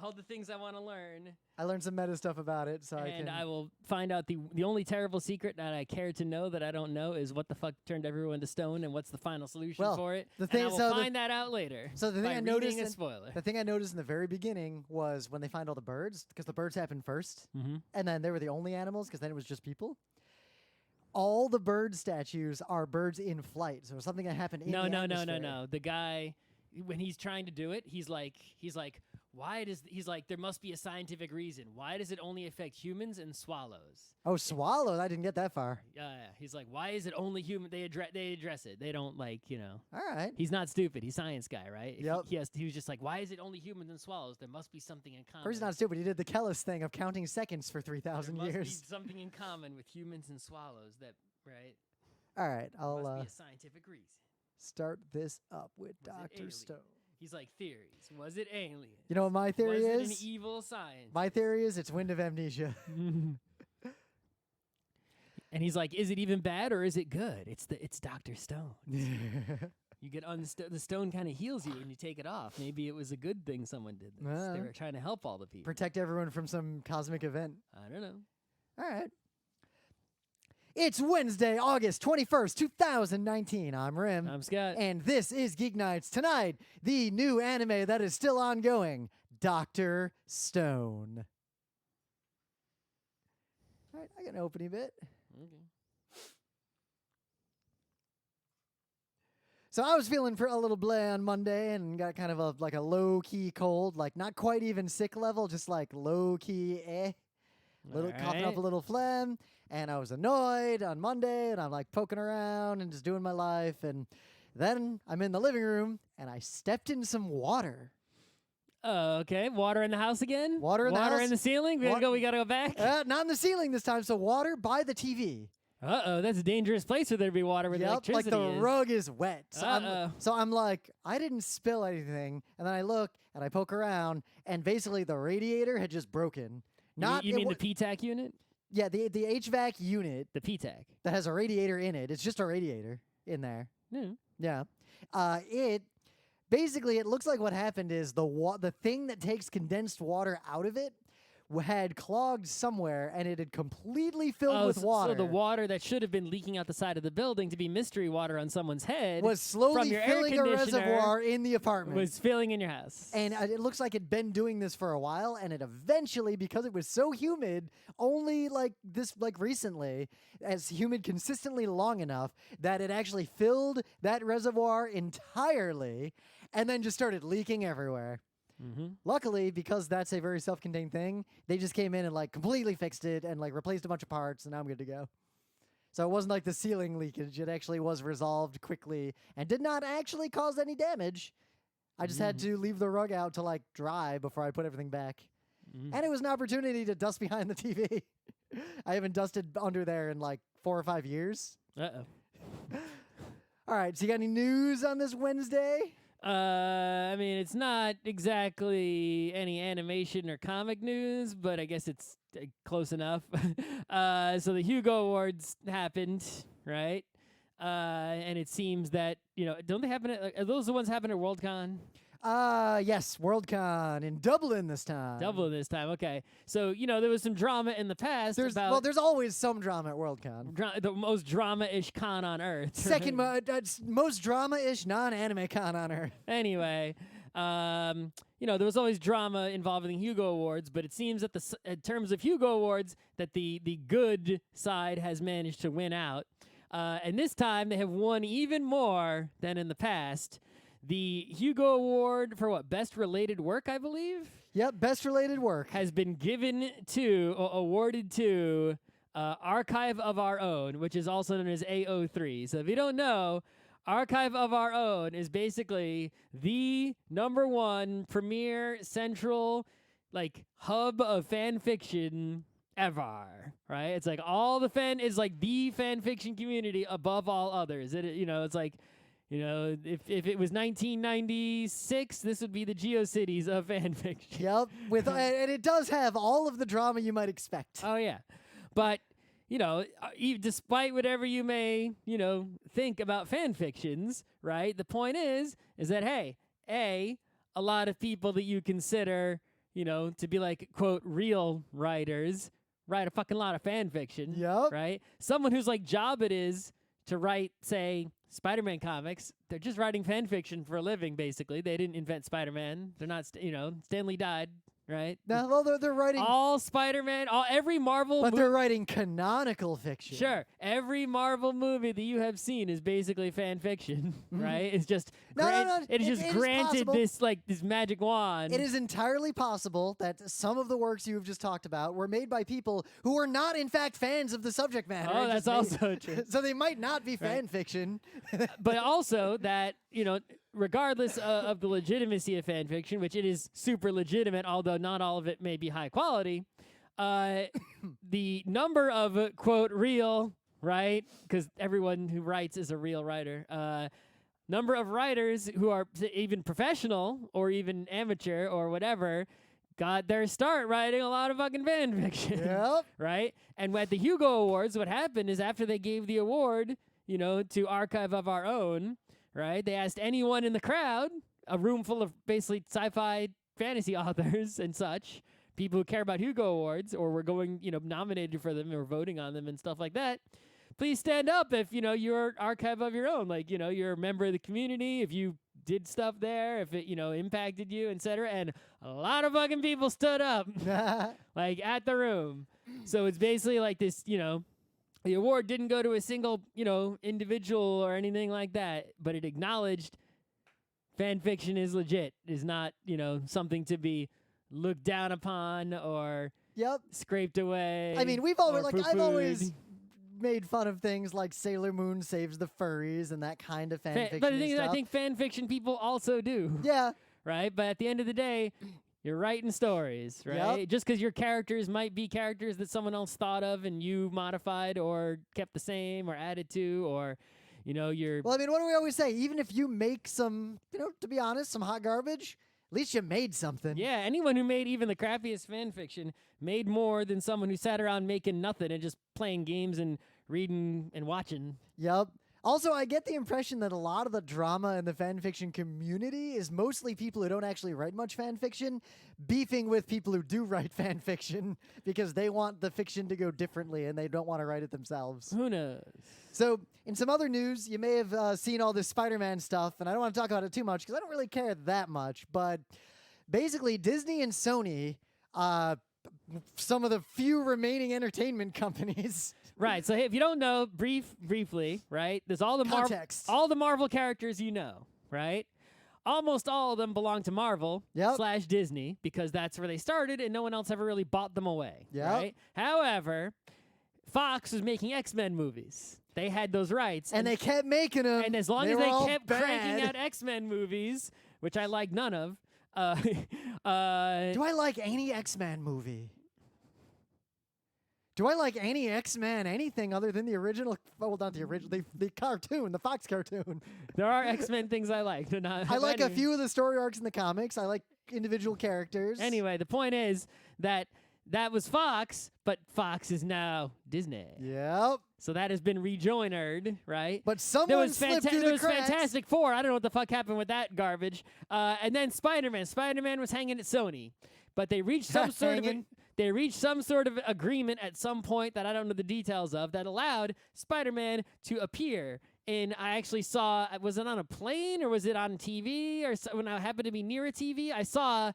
all the things I want to learn. I learned some meta stuff about it, so I will find out the only terrible secret that I care to know that I don't know is what the fuck turned everyone to stone and what's the final solution for it. The thing, and I will find that out later. So the thing I noticed, the thing I noticed in the very beginning was when they find all the birds, because the birds happened first, and then they were the only animals, because then it was just people. All the bird statues are birds in flight, so something that happened in the atmosphere. No. The guy, when he's trying to do it, he's like, there must be a scientific reason. Why does it only affect humans and swallows? Oh, swallows! I didn't get that far. Yeah. He's like, why is it only human? They address it. They don't All right. He's not stupid. He's science guy, right? Yep. He was just like, why is it only humans and swallows? There must be something in common. Or he's not stupid. He did the Kellis thing of counting seconds for 3,000 years. There must be something in common with humans and swallows right? All right, I'll must be a scientific reason. Start this up with Was it Dr. Stone. He's like, theories. Was it alien? You know what my theory is? Was it an evil science? My theory is it's wind of amnesia. And he's like, is it even bad or is it good? It's Dr. Stone. You get the stone kind of heals you when you take it off. Maybe it was a good thing someone did this. They were trying to help all the people. Protect everyone from some cosmic event. I don't know. All right. It's Wednesday, August 21st, 2019. I'm Rim. I'm Scott. And this is Geek Nights. Tonight, the new anime that is still ongoing, Dr. Stone. All right, I got an opening bit. Okay. So I was feeling a little bleh on Monday and got kind of a low-key cold, like not quite even sick level, just like low-key coughing up a little phlegm. And I was annoyed on Monday, and I'm like poking around and just doing my life. And then I'm in the living room, and I stepped in some water. Okay. Water in the house again? Water in the house. Water in the ceiling? We gotta go back? Not in the ceiling this time. So water by the TV. Uh-oh, that's a dangerous place for there to be water with electricity. Like the rug is wet. So I'm like, I didn't spill anything. And then I look, and I poke around, and basically the radiator had just broken. You mean the PTAC unit? Yeah, the HVAC unit. The PTAC. That has a radiator in it. It's just a radiator in there. Yeah. It looks like what happened is the thing that takes condensed water out of it had clogged somewhere, and it had completely filled with water. So the water that should have been leaking out the side of the building to be mystery water on someone's head was slowly filling a reservoir in the apartment. Was filling in your house. And it looks like it'd been doing this for a while, and it eventually, because it was so humid, only recently, as humid consistently long enough, that it actually filled that reservoir entirely, and then just started leaking everywhere. Luckily, because that's a very self-contained thing, they just came in and completely fixed it and replaced a bunch of parts, and now I'm good to go. So it wasn't like the ceiling leakage. It actually was resolved quickly and did not actually cause any damage. I just had to leave the rug out to dry before I put everything back. And it was an opportunity to dust behind the TV. I haven't dusted under there in 4 or 5 years. Uh-oh. All right, so you got any news on this Wednesday? I mean, it's not exactly any animation or comic news, but I guess it's close enough. So the Hugo Awards happened, right? And it seems that, don't they happen are those the ones happen at WorldCon? Yes, WorldCon in Dublin this time. Okay. So, there was some drama in the past there's always some drama at WorldCon. The most drama-ish con on Earth. Second most drama-ish non-anime con on Earth. Anyway, there was always drama involving the Hugo Awards, but it seems that in terms of Hugo Awards, that the good side has managed to win out. And this time, they have won even more than in the past. The Hugo Award for Best Related Work, I believe? Yep, Best Related Work. Has been awarded to Archive of Our Own, which is also known as AO3. So if you don't know, Archive of Our Own is basically the #1 premier central hub of fan fiction ever, right? It's all the the fan fiction community above all others. If it was 1996, this would be the GeoCities of fanfiction. Yep, and it does have all of the drama you might expect. Oh yeah, but despite whatever you may think about fanfictions, right? The point is that hey, a lot of people that you consider, to be like, quote, real writers write a fucking lot of fan fiction. Yep. Right? Someone whose like job it is to write, say, Spider-Man comics, they're just writing fan fiction for a living, basically. They didn't invent Spider-Man. They're not, Stan Lee died, right? No, well, they're writing all Spider-Man, every Marvel but they're writing canonical fiction. Sure. Every Marvel movie that you have seen is basically fan fiction, right? It's just No. It is It just is granted possible. this magic wand. It is entirely possible that some of the works you have just talked about were made by people who are not, in fact, fans of the subject matter. Oh, and that's just made also it. true. So they might not be fan fiction. But also that, regardless of the legitimacy of fan fiction, which it is super legitimate, although not all of it may be high quality, the number of, quote, real, right? Because everyone who writes is a real writer. Number of writers who are even professional or even amateur or whatever got their start writing a lot of fucking fan fiction. Yep. Right? And at the Hugo Awards, what happened is after they gave the award, to Archive of Our Own, right? They asked anyone in the crowd, a room full of basically sci-fi fantasy authors and such, people who care about Hugo Awards or were going, nominated for them or voting on them and stuff like that. Please stand up if, you're Archive of Your Own. Like, you're a member of the community, if you did stuff there, if it, impacted you, etc. And a lot of fucking people stood up, like, at the room. So it's basically like this, the award didn't go to a single, individual or anything like that, but it acknowledged fan fiction is legit, is not, something to be looked down upon or Yep. scraped away. I mean, I've always made fun of things like Sailor Moon saves the furries and that kind of fan fiction. But the thing is, I stuff. think fan fiction people also do. Yeah. Right? But at the end of the day, you're writing stories, right? Yep. Just because your characters might be characters that someone else thought of and you modified or kept the same or added to or, you're... Well, I mean, what do we always say? Even if you make some, to be honest, some hot garbage, at least you made something. Yeah, anyone who made even the crappiest fan fiction made more than someone who sat around making nothing and just playing games and reading and watching. Yep. Also, I get the impression that a lot of the drama in the fan fiction community is mostly people who don't actually write much fan fiction beefing with people who do write fan fiction because they want the fiction to go differently and they don't want to write it themselves. Who knows? So, in some other news, you may have seen all this Spider-Man stuff, and I don't want to talk about it too much because I don't really care that much, but basically Disney and Sony, some of the few remaining entertainment companies... Right. So hey, if you don't know, briefly, right? There's all the Context. all the Marvel characters right? Almost all of them belong to Marvel / Disney because that's where they started and no one else ever really bought them away, right? However, Fox was making X-Men movies. They had those rights. And they kept making them. And as long they as were they all kept bad. cranking out X-Men movies, which I like none of, Do I like any X-Men movie? Do I like any X-Men, anything other than the original? Well, not the original, the cartoon, the Fox cartoon. There are X-Men things I like. But not I like a any. few of the story arcs in the comics. I like individual characters. Anyway, the point is that was Fox, but Fox is now Disney. Yep. So that has been rejoinered, right? But someone slipped through there the was cracks. Fantastic Four. I don't know what the fuck happened with that garbage. And then Spider-Man. Spider-Man was hanging at Sony, but they reached some sort of they reached some sort of agreement at some point that I don't know the details of that allowed Spider-Man to appear. And I actually saw, was it on a plane or was it on TV or when I happened to be near a TV? I saw,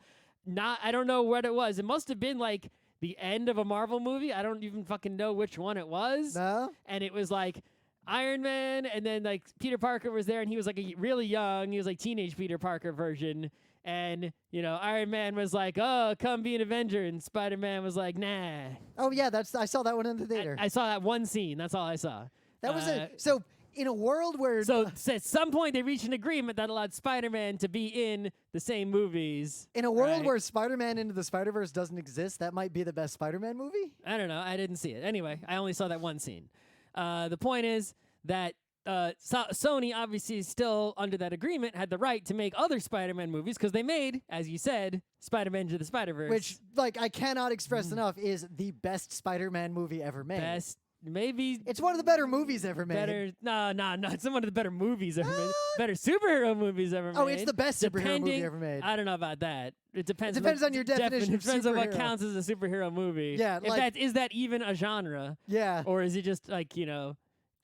I don't know what it was. It must have been like the end of a Marvel movie. I don't even fucking know which one it was. No? And it was like Iron Man and then like Peter Parker was there and he was like really young. He was like teenage Peter Parker version. And, Iron Man was like, oh, come be an Avenger. And Spider-Man was like, nah. Oh, yeah, I saw that one in the theater. I saw that one scene. That's all I saw. That was it. So, in a world where... So, at some point, they reached an agreement that allowed Spider-Man to be in the same movies. In a world where Spider-Man Into the Spider-Verse doesn't exist, that might be the best Spider-Man movie? I don't know. I didn't see it. Anyway, I only saw that one scene. The point is that Sony, obviously still under that agreement, had the right to make other Spider-Man movies because they made, as you said, Spider-Man Into the Spider-Verse. Which, I cannot express enough, is the best Spider-Man movie ever made. Best maybe It's one of the better movies ever made. better. No, it's not one of the better movies ever made. Better superhero movies ever made. Oh, it's the best superhero movie ever made. I don't know about that. It depends. It depends on your definition It of depends on what superhero. counts as a superhero movie. Yeah, if is that even a genre, Yeah. or is it just like Like,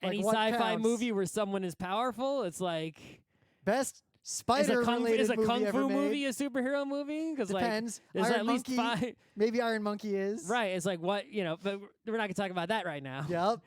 any what sci-fi counts? movie where someone is powerful? It's like Best spider-related is a movie kung ever fu made. movie a superhero movie? Because like Depends. there's Iron at least Monkey, 5. Maybe Iron Monkey is. Right. It's like what but we're not gonna talk about that right now. Yep.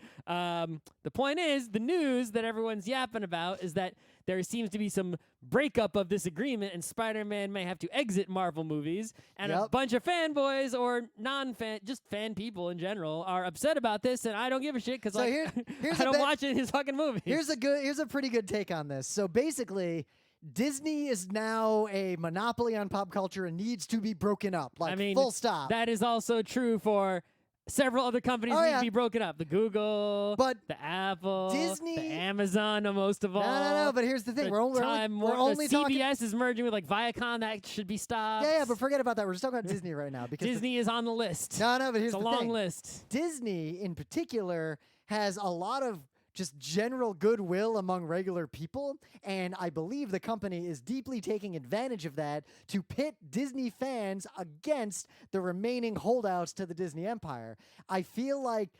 The point is, the news that everyone's yapping about is that there seems to be some breakup of this agreement, and Spider-Man may have to exit Marvel movies, and a Yep. bunch of fanboys or non-fan, just fan people in general, are upset about this, and I don't give a shit because So here's I a don't bet- watch his fucking movies. Here's a pretty good take on this. So basically, Disney is now a monopoly on pop culture and needs to be broken up. Like, I mean, full stop. That is also true for several other companies Oh, need yeah. to be broken up. The Google, But the Apple, Disney- the Amazon, most of all. No. But here's the thing: The we're only talking. CBS is merging with like Viacom. That should be stopped. Yeah, but forget about that. We're just talking about Disney right now because Disney is on the list. No, but here's It's a the long thing. list. Disney, in particular, has a lot of just general goodwill among regular people, and I believe the company is deeply taking advantage of that to pit Disney fans against the remaining holdouts to the Disney empire. I feel like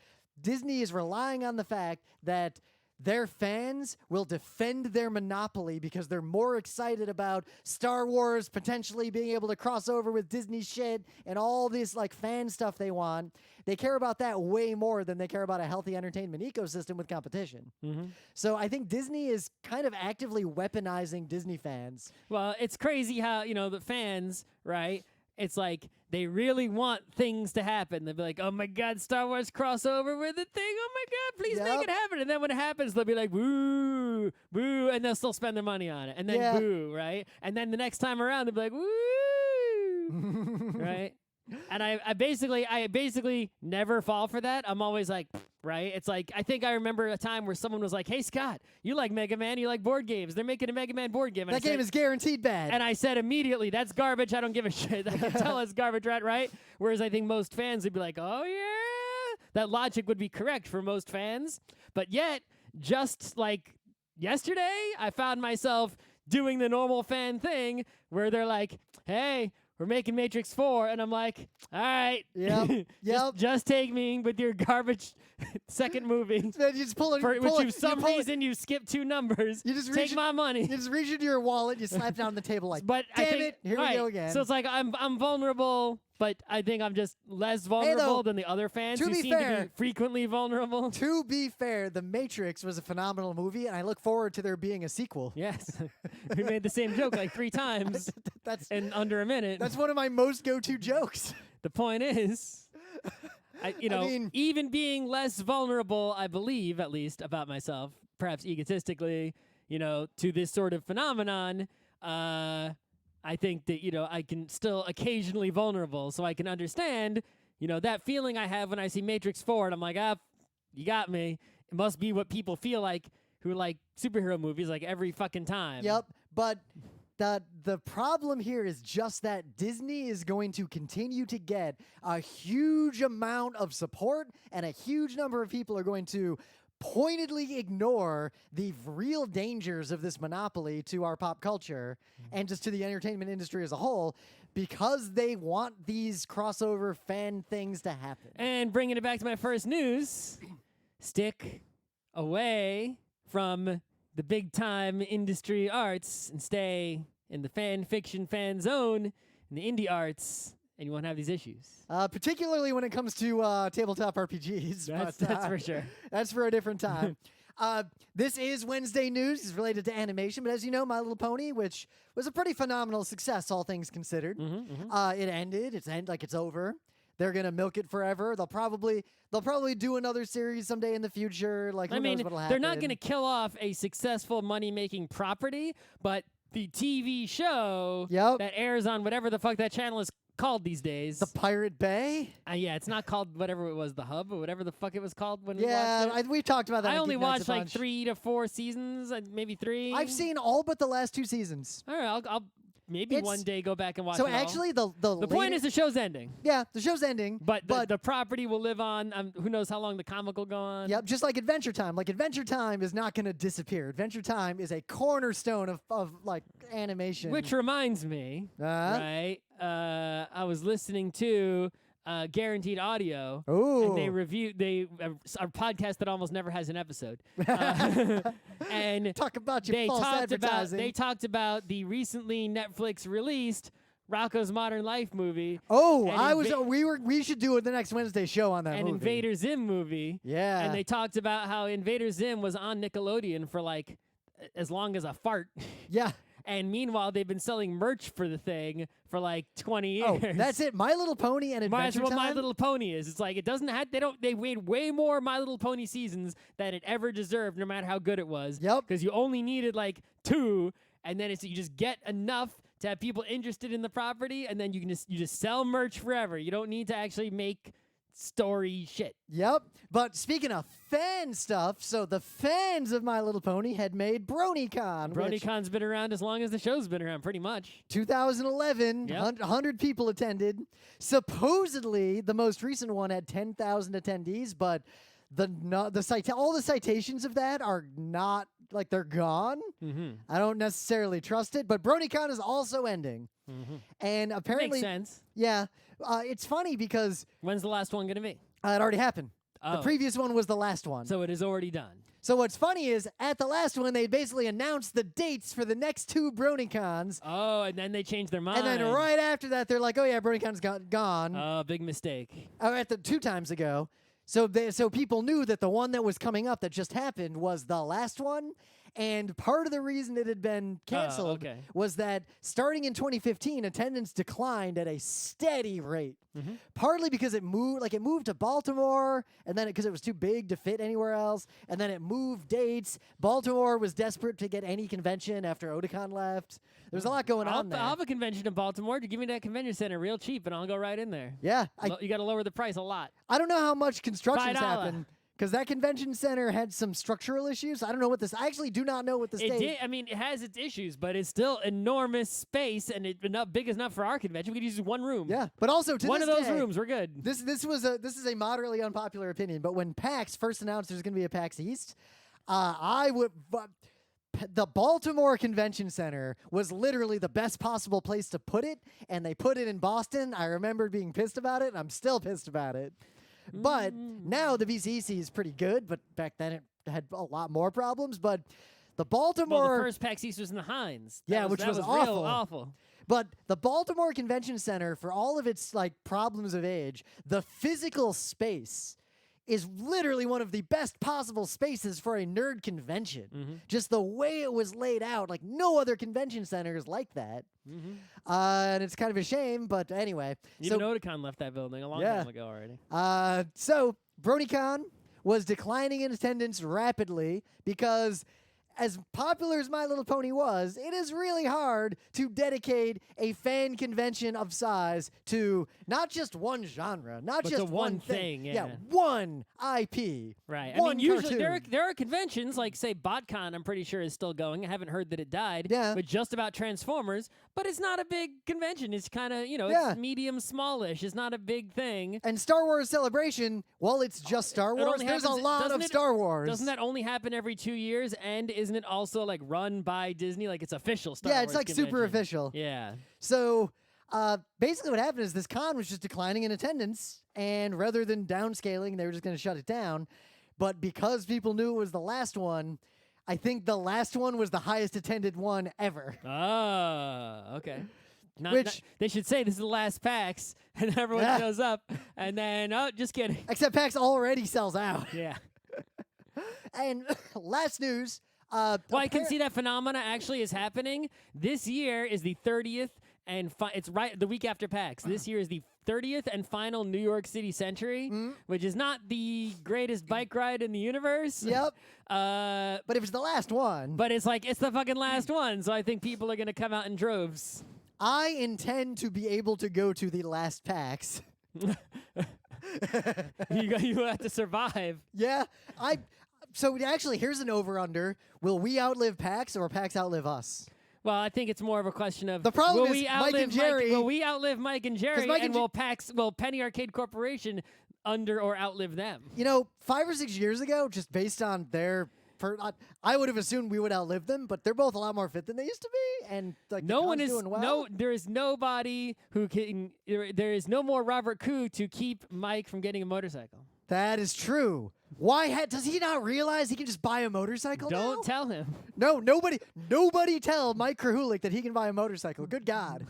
Disney is relying on the fact that their fans will defend their monopoly because they're more excited about Star Wars potentially being able to cross over with Disney shit and all this like fan stuff they want. They care about that way more than they care about a healthy entertainment ecosystem with competition. Mm-hmm. So I think Disney is kind of actively weaponizing Disney fans. Well, it's crazy how the fans, right? It's like they really want things to happen. They'll be like, "Oh my God, Star Wars crossover with the thing! Oh my God, please make it happen!" And then when it happens, they'll be like, "Woo, boo," and they'll still spend their money on it. And then boo, right? And then the next time around, they'll be like, "Woo," right? And I basically never fall for that. I'm always like, right? It's like, I think I remember a time where someone was like, "Hey Scott, you like Mega Man, you like board games. They're making a Mega Man board game." And That game is guaranteed bad. And I said immediately, "That's garbage. I don't give a shit." I can tell it's garbage, right? Whereas I think most fans would be like, "Oh yeah." That logic would be correct for most fans. But yet, just like yesterday, I found myself doing the normal fan thing where they're like, "Hey, we're making Matrix 4," and I'm like, "All right, Yep. just take me with your garbage second movie, You just pull it. for you which pull you it- some you pull it- reason you skip 2 numbers. You just take my money." You just reach into your wallet, you slap down the table like, But damn I think, it, here we right, go again. So it's like I'm vulnerable, but I think I'm just less vulnerable than the other fans to who be seem to fair- be frequently vulnerable. To be fair, The Matrix was a phenomenal movie, and I look forward to there being a sequel. Yes, we made the same joke like 3 times That's in under a minute. that's one of my most go-to jokes. The point is, mean- even being less vulnerable, I believe, at least about myself, perhaps egotistically, to this sort of phenomenon, I think that, I can still occasionally vulnerable, so I can understand, that feeling I have when I see Matrix 4, and I'm like, you got me. It must be what people feel like who like superhero movies like every fucking time. Yep, but the problem here is just that Disney is going to continue to get a huge amount of support, and a huge number of people are going to pointedly ignore the real dangers of this monopoly to our pop culture and just to the entertainment industry as a whole, because they want these crossover fan things to happen. And bringing it back to my first news, stick away from the big time industry arts and stay in the fan fiction fan zone in the indie arts, and you won't have these issues. Particularly when it comes to tabletop RPGs. That's for sure. That's for a different time. This is Wednesday news. It's related to animation, but as you know, My Little Pony, which was a pretty phenomenal success, all things considered, it ended. It's over. They're gonna milk it forever. They'll probably do another series someday in the future. Like, who knows what'll happen? They're not gonna kill off a successful money-making property, but the TV show that airs on whatever the fuck that channel is called these days. The Pirate Bay? Yeah, it's not called whatever it was, the Hub, or whatever the fuck it was called when we watched it. we talked about that. I on only GeekNights watched a like bunch. 3 to 4 seasons, maybe 3. I've seen all but the last 2 seasons. All right, maybe one day go back and watch So it all. actually, the point is the show's ending. Yeah, the show's ending. But the property will live on. Who knows how long the comic will go on. Yep, just like Adventure Time. Like Adventure Time is not going to disappear. Adventure Time is a cornerstone of like animation. Which reminds me, right? I was listening to Guaranteed Audio, and they reviewed a podcast that almost never has an episode. And talk about your false advertising. They talked about the recently Netflix released Rocko's Modern Life movie. Oh, we should do the next Wednesday show on that movie. An Invader Zim movie. Yeah. And they talked about how Invader Zim was on Nickelodeon for like as long as a fart. Yeah. And meanwhile, they've been selling merch for the thing for like 20 years. Oh, that's it. My Little Pony and Adventure That's what Time. My Little Pony is. It's like it doesn't have. They made way more My Little Pony seasons than it ever deserved, no matter how good it was. Yep. Because you only needed like 2, and then you just get enough to have people interested in the property, and then you just sell merch forever. You don't need to actually make story shit. Yep. But speaking of fan stuff, so the fans of My Little Pony had made BronyCon. BronyCon's been around as long as the show's been around, pretty much. 2011, Yep. 100 people attended. Supposedly, the most recent one had 10,000 attendees, but all the citations of that are not, like, they're gone. Mm-hmm. I don't necessarily trust it, but BronyCon is also ending. Mm-hmm. And apparently... Makes sense. Yeah. It's funny because... When's the last one going to be? It already happened. Oh. The previous one was the last one. So it is already done. So what's funny is, at the last one, they basically announced the dates for the next 2 BronyCons. Oh, and then they changed their mind. And then right after that, they're like, oh yeah, BronyCon's gone. Oh, big mistake. At the 2 times ago. So people knew that the one that was coming up that just happened was the last one. And part of the reason it had been canceled was that starting in 2015, attendance declined at a steady rate. Mm-hmm. Partly because it moved to Baltimore, and then because it was too big to fit anywhere else, and then it moved dates. Baltimore was desperate to get any convention after Otakon left. There's a lot going on there. I'll have a convention in Baltimore. Give me that convention center real cheap, and I'll go right in there. Yeah. You got to lower the price a lot. I don't know how much construction's $5. happened. Because that convention center had some structural issues. I don't know what this... I actually do not know what the state... It has its issues, but it's still enormous space, and it's big enough for our convention. We could use one room. Yeah, but also to one this of those day, rooms, we're good. This is a moderately unpopular opinion, but when PAX first announced there's going to be a PAX East, the Baltimore Convention Center was literally the best possible place to put it, and they put it in Boston. I remember being pissed about it, and I'm still pissed about it. But now the BCEC is pretty good, but back then it had a lot more problems. But the Baltimore... Well, the first PAX East was in the Hines. Which was awful. Real awful. But the Baltimore Convention Center, for all of its problems of age, the physical space is literally one of the best possible spaces for a nerd convention. Mm-hmm. Just the way it was laid out, like no other convention center is like that. Mm-hmm. And it's kind of a shame, but anyway. Even Otakon left that building a long time ago already. So BronyCon was declining in attendance rapidly because... as popular as My Little Pony was, it is really hard to dedicate a fan convention of size to not just one genre, not just one thing. Yeah, one IP. Right. One usually cartoon. there are conventions like, say, BotCon. I'm pretty sure is still going. I haven't heard that it died. Yeah. But just about Transformers. But it's not a big convention. It's kind of it's medium smallish. It's not a big thing. And Star Wars Celebration, well, it's just Star Wars. There's a lot of Star Wars. Doesn't that only happen every 2 years? And isn't it also run by Disney? Like it's official Star Wars. Yeah, it's like convention. super official. Yeah. So basically what happened is this con was just declining in attendance, and rather than downscaling, they were just going to shut it down. But because people knew it was the last one, I think the last one was the highest attended one ever. Oh, okay. They should say this is the last PAX, and everyone shows up, and then, just kidding. Except PAX already sells out. Yeah. And last news. Well, I can see that phenomena actually is happening. This year is the 30th, and it's right the week after PAX. This year is the 30th and final New York City Century, which is not the greatest bike ride in the universe. Yep. But it was the last one. But it's the fucking last one, so I think people are going to come out in droves. I intend to be able to go to the last PAX. You have to survive. Yeah. So actually, here's an over-under. Will we outlive PAX or PAX outlive us? Well, I think it's more of a question of The problem will is we Mike outlive and Jerry. will we outlive Mike and Jerry, Mike and and will Penny Arcade Corporation under or outlive them? 5 or 6 years ago, just based on their. I would have assumed we would outlive them, but they're both a lot more fit than they used to be, and like No the one con's is doing well. there is nobody who can. There is no more Robert Koo to keep Mike from getting a motorcycle. That is true. Why does he not realize he can just buy a motorcycle now? Don't tell him. No, nobody tell Mike Krahulik that he can buy a motorcycle. Good God.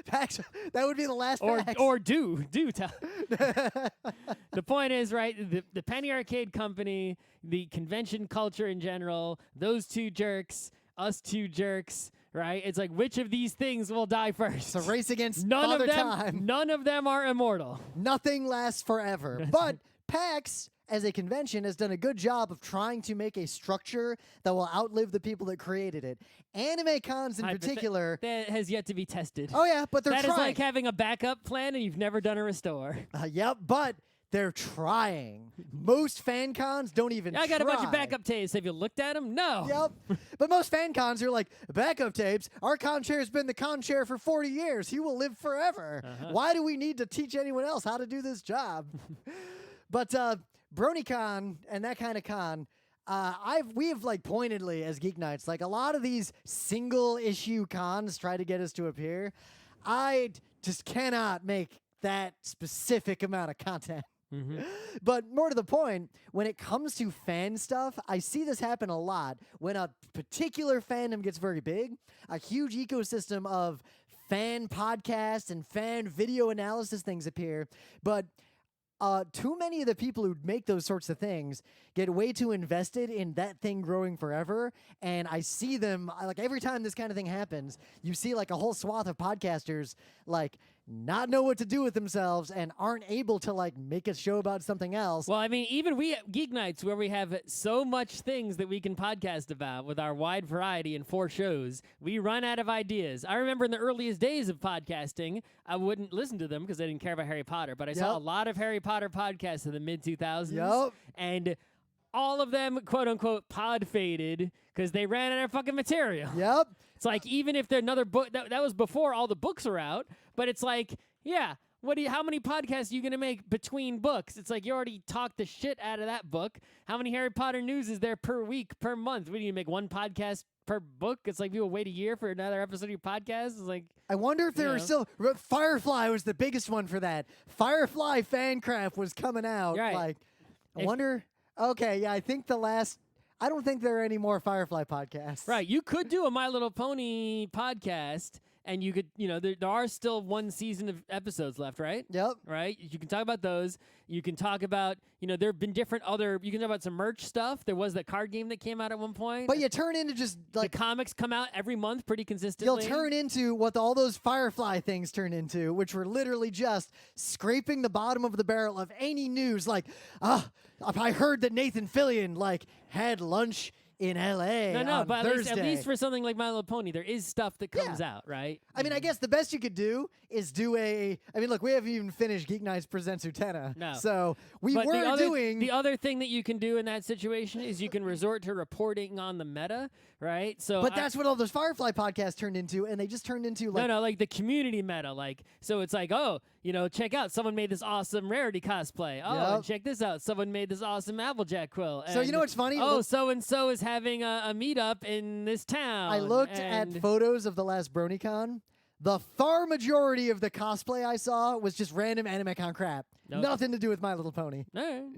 Pax, that would be the last Pax. Or do tell. The point is, right, the Penny Arcade Company, the convention culture in general, those two jerks, us two jerks, right? It's like, which of these things will die first? It's a race against none Father of them, Time. None of them are immortal. Nothing lasts forever. But PAX, as a convention, has done a good job of trying to make a structure that will outlive the people that created it. Anime cons in particular. That has yet to be tested. Oh, yeah, but they're That trying. is like having a backup plan and you've never done a restore. Yep, but they're trying. Most fan cons don't even I got try. a bunch of backup tapes. Have you looked at them? No. Yep. But most fan cons are like, backup tapes? Our con chair has been the con chair for 40 years. He will live forever. Why do we need to teach anyone else how to do this job? But BronyCon and that kind of con, we have like pointedly as GeekNights, like a lot of these single issue cons try to get us to appear. I just cannot make that specific amount of content. But more to the point, when it comes to fan stuff, I see this happen a lot. When a particular fandom gets very big, a huge ecosystem of fan podcasts and fan video analysis things appear. But too many of the people who make those sorts of things get way too invested in that thing growing forever. And I see them, like every time this kind of thing happens, you see like a whole swath of podcasters like not know what to do with themselves and aren't able to like make a show about something else. Well, I mean, even we at GeekNights, where we have so much things that we can podcast about with our wide variety and 4 shows, we run out of ideas. I remember in the earliest days of podcasting, I wouldn't listen to them because I didn't care about Harry Potter, but I saw a lot of Harry Potter podcasts in the mid-2000s. Yep. And all of them, quote-unquote, pod-faded because they ran out of fucking material. Yep. It's like, even if they're another book, that was before all the books are out, but it's like, yeah, how many podcasts are you going to make between books? It's like, you already talked the shit out of that book. How many Harry Potter news is there per week, per month? We need to make one podcast per book. It's like people wait a year for another episode of your podcast. It's like, I wonder if there are still Firefly was the biggest one for that. Firefly Fancraft was coming out. Right. Like, I wonder. Okay, yeah, I think I don't think there are any more Firefly podcasts. right, you could do a My Little Pony podcast, and you could, there are still 1 season of episodes left, right? Yep. Right? You can talk about those. You can talk about, there have been different you can talk about some merch stuff. There was that card game that came out at one point. But you turn into just like the comics come out every month pretty consistently. you'll turn into what all those Firefly things turn into, which were literally just scraping the bottom of the barrel of any news. Like, I heard that Nathan Fillion had lunch in L.A. No, but Thursday. at least for something like My Little Pony, there is stuff that comes out, right? I mean, I guess the best you could do is do look, we haven't even finished GeekNights Presents Utena. No. So we But were doing... The other thing that you can do in that situation is you can resort to reporting on the meta, right? But that's what all those Firefly podcasts turned into, and they just turned into like... No, like the community meta. So it's like, check out, someone made this awesome Rarity cosplay. Oh, and check this out, someone made this awesome Applejack quill. And, so you know what's funny? So-and-so is having a meetup in this town. I looked at photos of the last BronyCon. The far majority of the cosplay I saw was just random AnimeCon crap. Nope. Nothing to do with My Little Pony. No.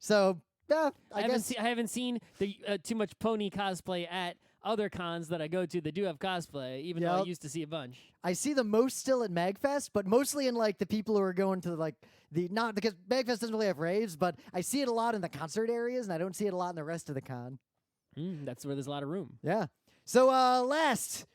So, I guess... I haven't seen the too much pony cosplay at other cons that I go to that do have cosplay, even though I used to see a bunch. I see the most still at MagFest, but mostly in the people who are going to not because MagFest doesn't really have raves, but I see it a lot in the concert areas, and I don't see it a lot in the rest of the con. That's where there's a lot of room. Yeah. So last,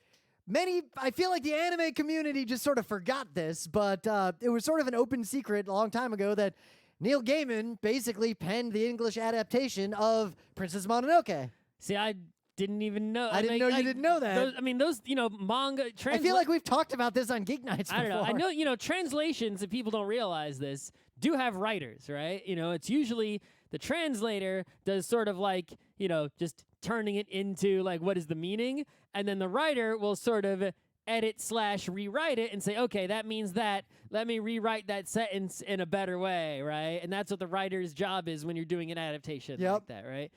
I feel like the anime community just sort of forgot this, but it was sort of an open secret a long time ago that Neil Gaiman basically penned the English adaptation of Princess Mononoke. See, I didn't even know. I didn't know you didn't know that. Those manga. I feel like we've talked about this on GeekNights before. I don't know. I know, translations, if people don't realize this, do have writers, right? It's usually the translator does sort of like, just turning it into like what is the meaning, and then the writer will sort of edit/rewrite it and say, okay, that means that. Let me rewrite that sentence in a better way, right? And that's what the writer's job is when you're doing an adaptation like that, right?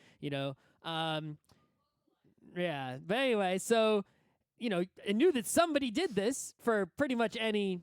Yeah. But anyway, so I knew that somebody did this for pretty much any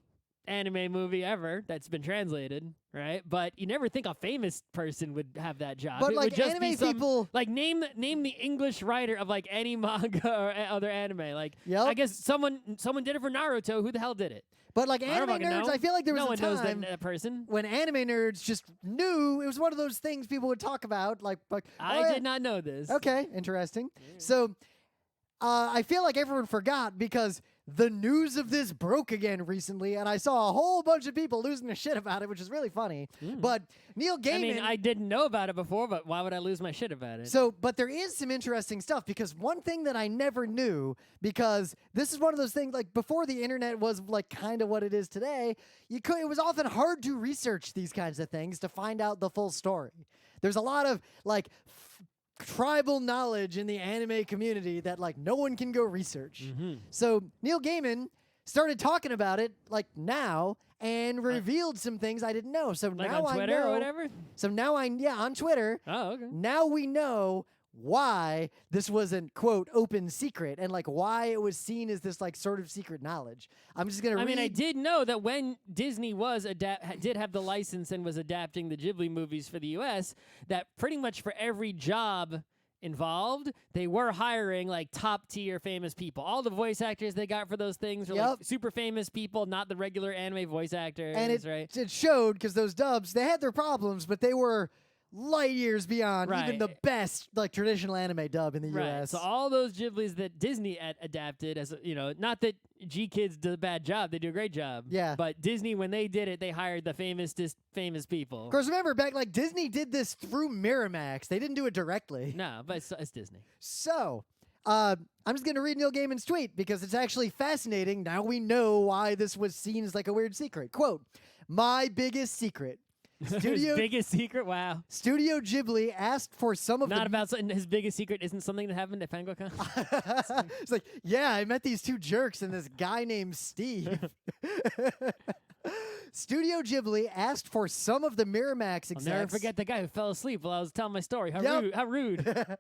anime movie ever that's been translated, right? But you never think a famous person would have that job. But it like would just anime be some, people, like name the English writer of like any manga or other anime. Like Yep. I guess someone did it for Naruto. Who the hell did it? but like I don't anime fucking nerds, know. I feel like there was no a one knows time that person. when anime nerds just knew it was one of those things people would talk about. Like I did not know this. Okay, interesting. So I feel like everyone forgot because the news of this broke again recently, and I saw a whole bunch of people losing their shit about it, which is really funny. But Neil Gaiman... I mean, I didn't know about it before, but why would I lose my shit about it? So, but there is some interesting stuff, because one thing that I never knew, because this is one of those things, like before the internet was like kind of what it is today, it was often hard to research these kinds of things to find out the full story. There's a lot of like tribal knowledge in the anime community that like no one can go research. So Neil Gaiman started talking about it like now and revealed some things I didn't know. So like now on Twitter I know, or whatever? So now on Twitter. Oh, okay. Now we know why this was an quote open secret and like why it was seen as this like sort of secret knowledge. I'm just gonna read. I mean, I did know that when Disney did have the license and was adapting the Ghibli movies for the U.S., that pretty much for every job involved, they were hiring like top tier famous people. All the voice actors they got for those things were like super famous people, not the regular anime voice actors. And right? it showed, because those dubs, they had their problems, but they were light years beyond even the best like traditional anime dub in the US. So all those Ghiblis that Disney adapted, as not that G Kids did a bad job, they do a great job. Yeah. But Disney, when they did it, they hired the famous people. Of course, remember back like Disney did this through Miramax. They didn't do it directly. No, but it's Disney. So, I'm just going to read Neil Gaiman's tweet because it's actually fascinating. Now we know why this was seen as like a weird secret. Quote, "My biggest secret. His biggest secret? Wow. Studio Ghibli asked for some of Not about something. His biggest secret isn't something that happened at FangoCon? It's like, yeah, I met these two jerks and this guy named Steve. Studio Ghibli asked for some of the Miramax execs. I'll never forget the guy who fell asleep while I was telling my story. How rude. How rude.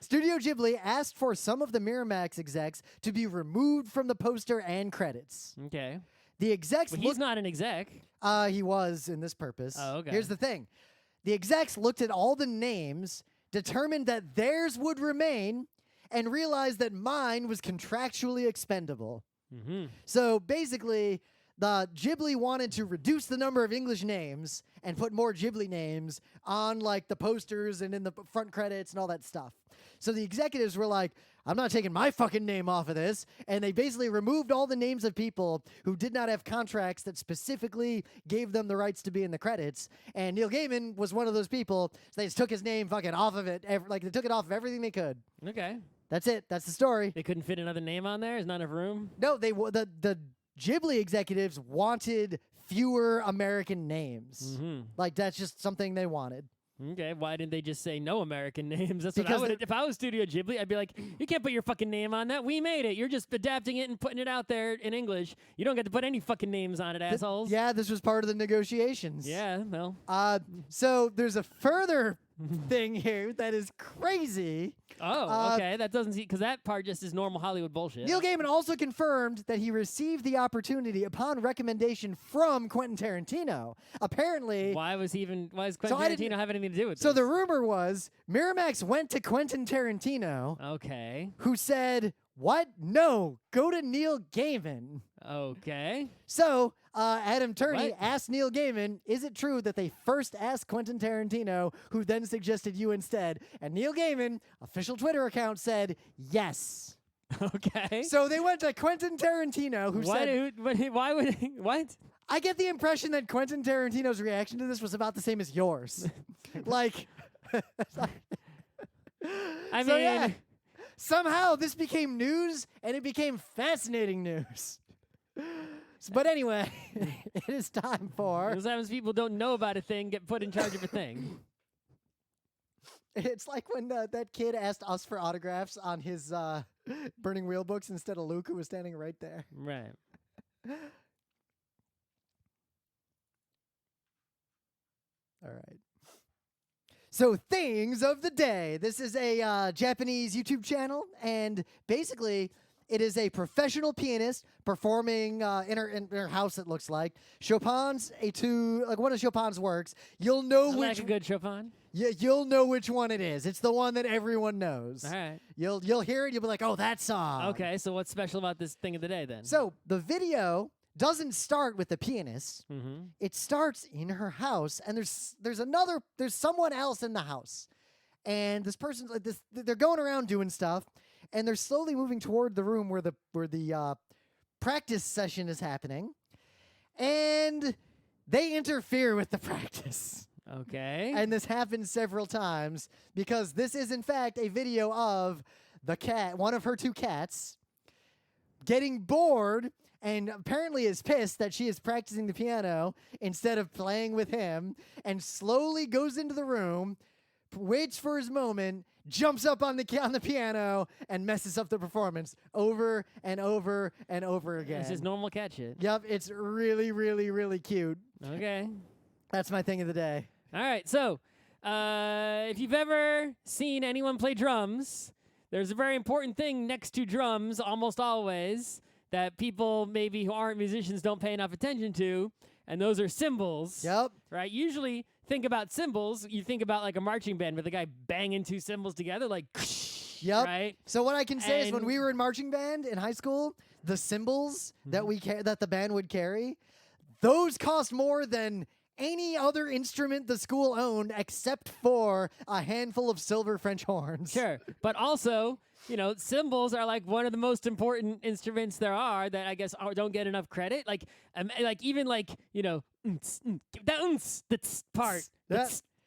Studio Ghibli asked for some of the Miramax execs to be removed from the poster and credits. Okay. The execs... But he's not an exec. He was in this purpose. Oh, okay. Here's the thing. The execs looked at all the names, determined that theirs would remain, and realized that mine was contractually expendable. So basically, the Ghibli wanted to reduce the number of English names and put more Ghibli names on like the posters and in the front credits and all that stuff. So the executives were like, I'm not taking my fucking name off of this. And they basically removed all the names of people who did not have contracts that specifically gave them the rights to be in the credits. And Neil Gaiman was one of those people. So they just took his name fucking off of it. Like they took it off of everything they could. Okay. That's it. That's the story. They couldn't fit another name on there? There's not enough room? No, the Ghibli executives wanted fewer American names. Like that's just something they wanted. Okay, why didn't they just say no American names? That's Because what I would. If I was Studio Ghibli, I'd be like, you can't put your fucking name on that. We made it. You're just adapting it and putting it out there in English. You don't get to put any fucking names on it, assholes. Yeah, this was part of the negotiations. Yeah, well. So there's a further thing here that is crazy. Oh, okay. That doesn't see, because that part just is normal Hollywood bullshit. Neil Gaiman also confirmed that he received the opportunity upon recommendation from Quentin Tarantino. Apparently, why is Quentin Tarantino have anything to do with this? So the rumor was Miramax went to Quentin Tarantino. Okay. Who said, "What? No, go to Neil Gaiman." Okay. So Adam Turney asked Neil Gaiman, is it true that they first asked Quentin Tarantino, who then suggested you instead? And Neil Gaiman, official Twitter account, said yes. Okay. So they went to Quentin Tarantino, who said... Why would he... What? I get the impression that Quentin Tarantino's reaction to this was about the same as yours. like... I mean... Yeah, somehow this became news, and it became fascinating news. But anyway, it is time for... Sometimes people don't know about a thing, get put in charge of a thing. It's like when that kid asked us for autographs on his Burning Wheel books instead of Luke, who was standing right there. Right. All right. So, things of the day. This is a Japanese YouTube channel, and basically, it is a professional pianist performing in her house. It looks like Chopin's like one of Chopin's works. You'll know Like a good Chopin. Yeah, you'll know which one it is. It's the one that everyone knows. All right. You'll hear it. You'll be like, oh, that song. Okay, so what's special about this thing of the day then? So the video doesn't start with the pianist. Mm-hmm. It starts in her house, and there's someone else in the house, and this person they're going around doing stuff, and they're slowly moving toward the room where the practice session is happening, and they interfere with the practice. Okay. And this happens several times because this is in fact a video of the cat, one of her two cats, getting bored and apparently is pissed that she is practicing the piano instead of playing with him, and slowly goes into the room, waits for his moment, jumps up on the piano, and messes up the performance over and over and over again. It's just normal cat shit. Yep, it's really, really, really cute. Okay. That's my thing of the day. All right, so if you've ever seen anyone play drums, there's a very important thing next to drums almost always that people maybe who aren't musicians don't pay enough attention to, and those are cymbals. Yep. Right? Usually think about cymbals, you think about like a marching band with a guy banging two cymbals together like Yep. right? So what I can say is when And- we were in marching band in high school, the cymbals that that the band would carry, those cost more than any other instrument the school owned except for a handful of silver French horns. Sure. But also, you know, cymbals are like one of the most important instruments there are that I guess don't get enough credit. Like even like, you know, that part.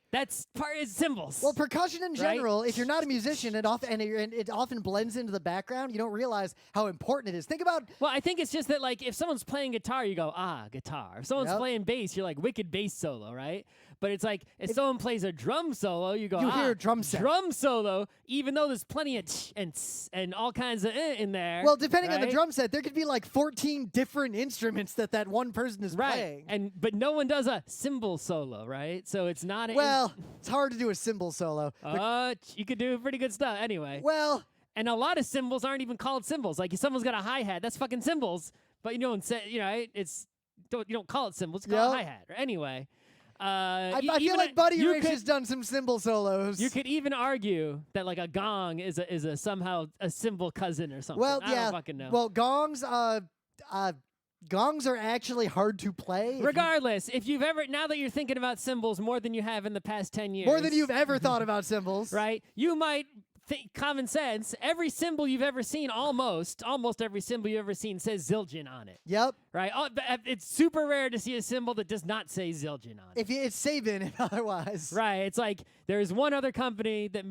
That's part is cymbals. Well, percussion in Right? general, if you're not a musician, it often blends into the background. You don't realize how important it is. Think about Well, I think it's just that, like, if someone's playing guitar, you go, guitar. If someone's Yep. playing bass, you're like, wicked bass solo, right? But it's like, if someone plays a drum solo, you go, You hear a drum set. Drum solo, even though there's plenty of tch and tss and all kinds of in there. well, depending on the right? drum set, there could be like 14 different instruments that one person is Right. playing. But no one does a cymbal solo, right? So it's not Well, it's hard to do a cymbal solo. you could do pretty good stuff anyway. Well, And a lot of cymbals aren't even called cymbals. Like if someone's got a hi-hat, that's fucking cymbals. But you don't say, you know, you don't call it cymbals, you call it Yep. hi-hat. Anyway, I feel like Buddy Rich has done some cymbal solos. You could even argue that like a gong is a somehow a cymbal cousin or something. Well, I yeah. don't fucking know. Well, gongs are actually hard to play. Regardless, if you've ever now that you're thinking about cymbals more than you have in the past 10 years, More than you've ever thought about cymbals. right? You might think common sense. Every symbol you've ever seen, almost every symbol you've ever seen says Zildjian on it, Yep. right? It's super rare to see a symbol that does not say Zildjian on it. It's Sabin, if otherwise. Right, it's like there's one other company that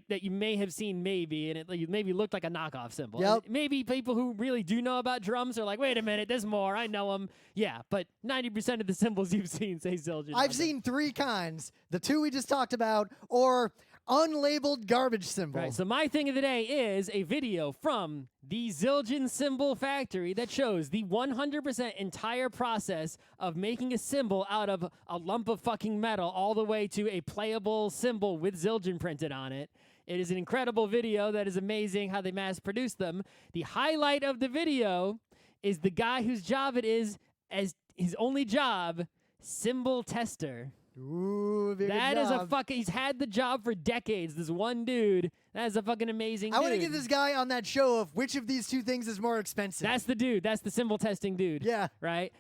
that you may have seen maybe, and it maybe looked like a knockoff symbol. Yep. And maybe people who really do know about drums are like, wait a minute, there's more. I know them. Yeah, but 90% of the symbols you've seen say Zildjian. I've on seen three kinds. The two we just talked about, or unlabeled garbage symbol. Right, so my thing of the day is a video from the Zildjian Symbol Factory that shows the 100% entire process of making a symbol out of a lump of fucking metal all the way to a playable symbol with Zildjian printed on it. It is an incredible video that is amazing how they mass produce them. The highlight of the video is the guy whose job it is as his only job, symbol tester. Ooh, very That good is a job. fucking. He's had the job for decades. This one dude. That is a fucking amazing. I want to dude. get this guy on that show of which of these two things is more expensive. That's the dude. That's the symbol testing dude. Yeah. Right.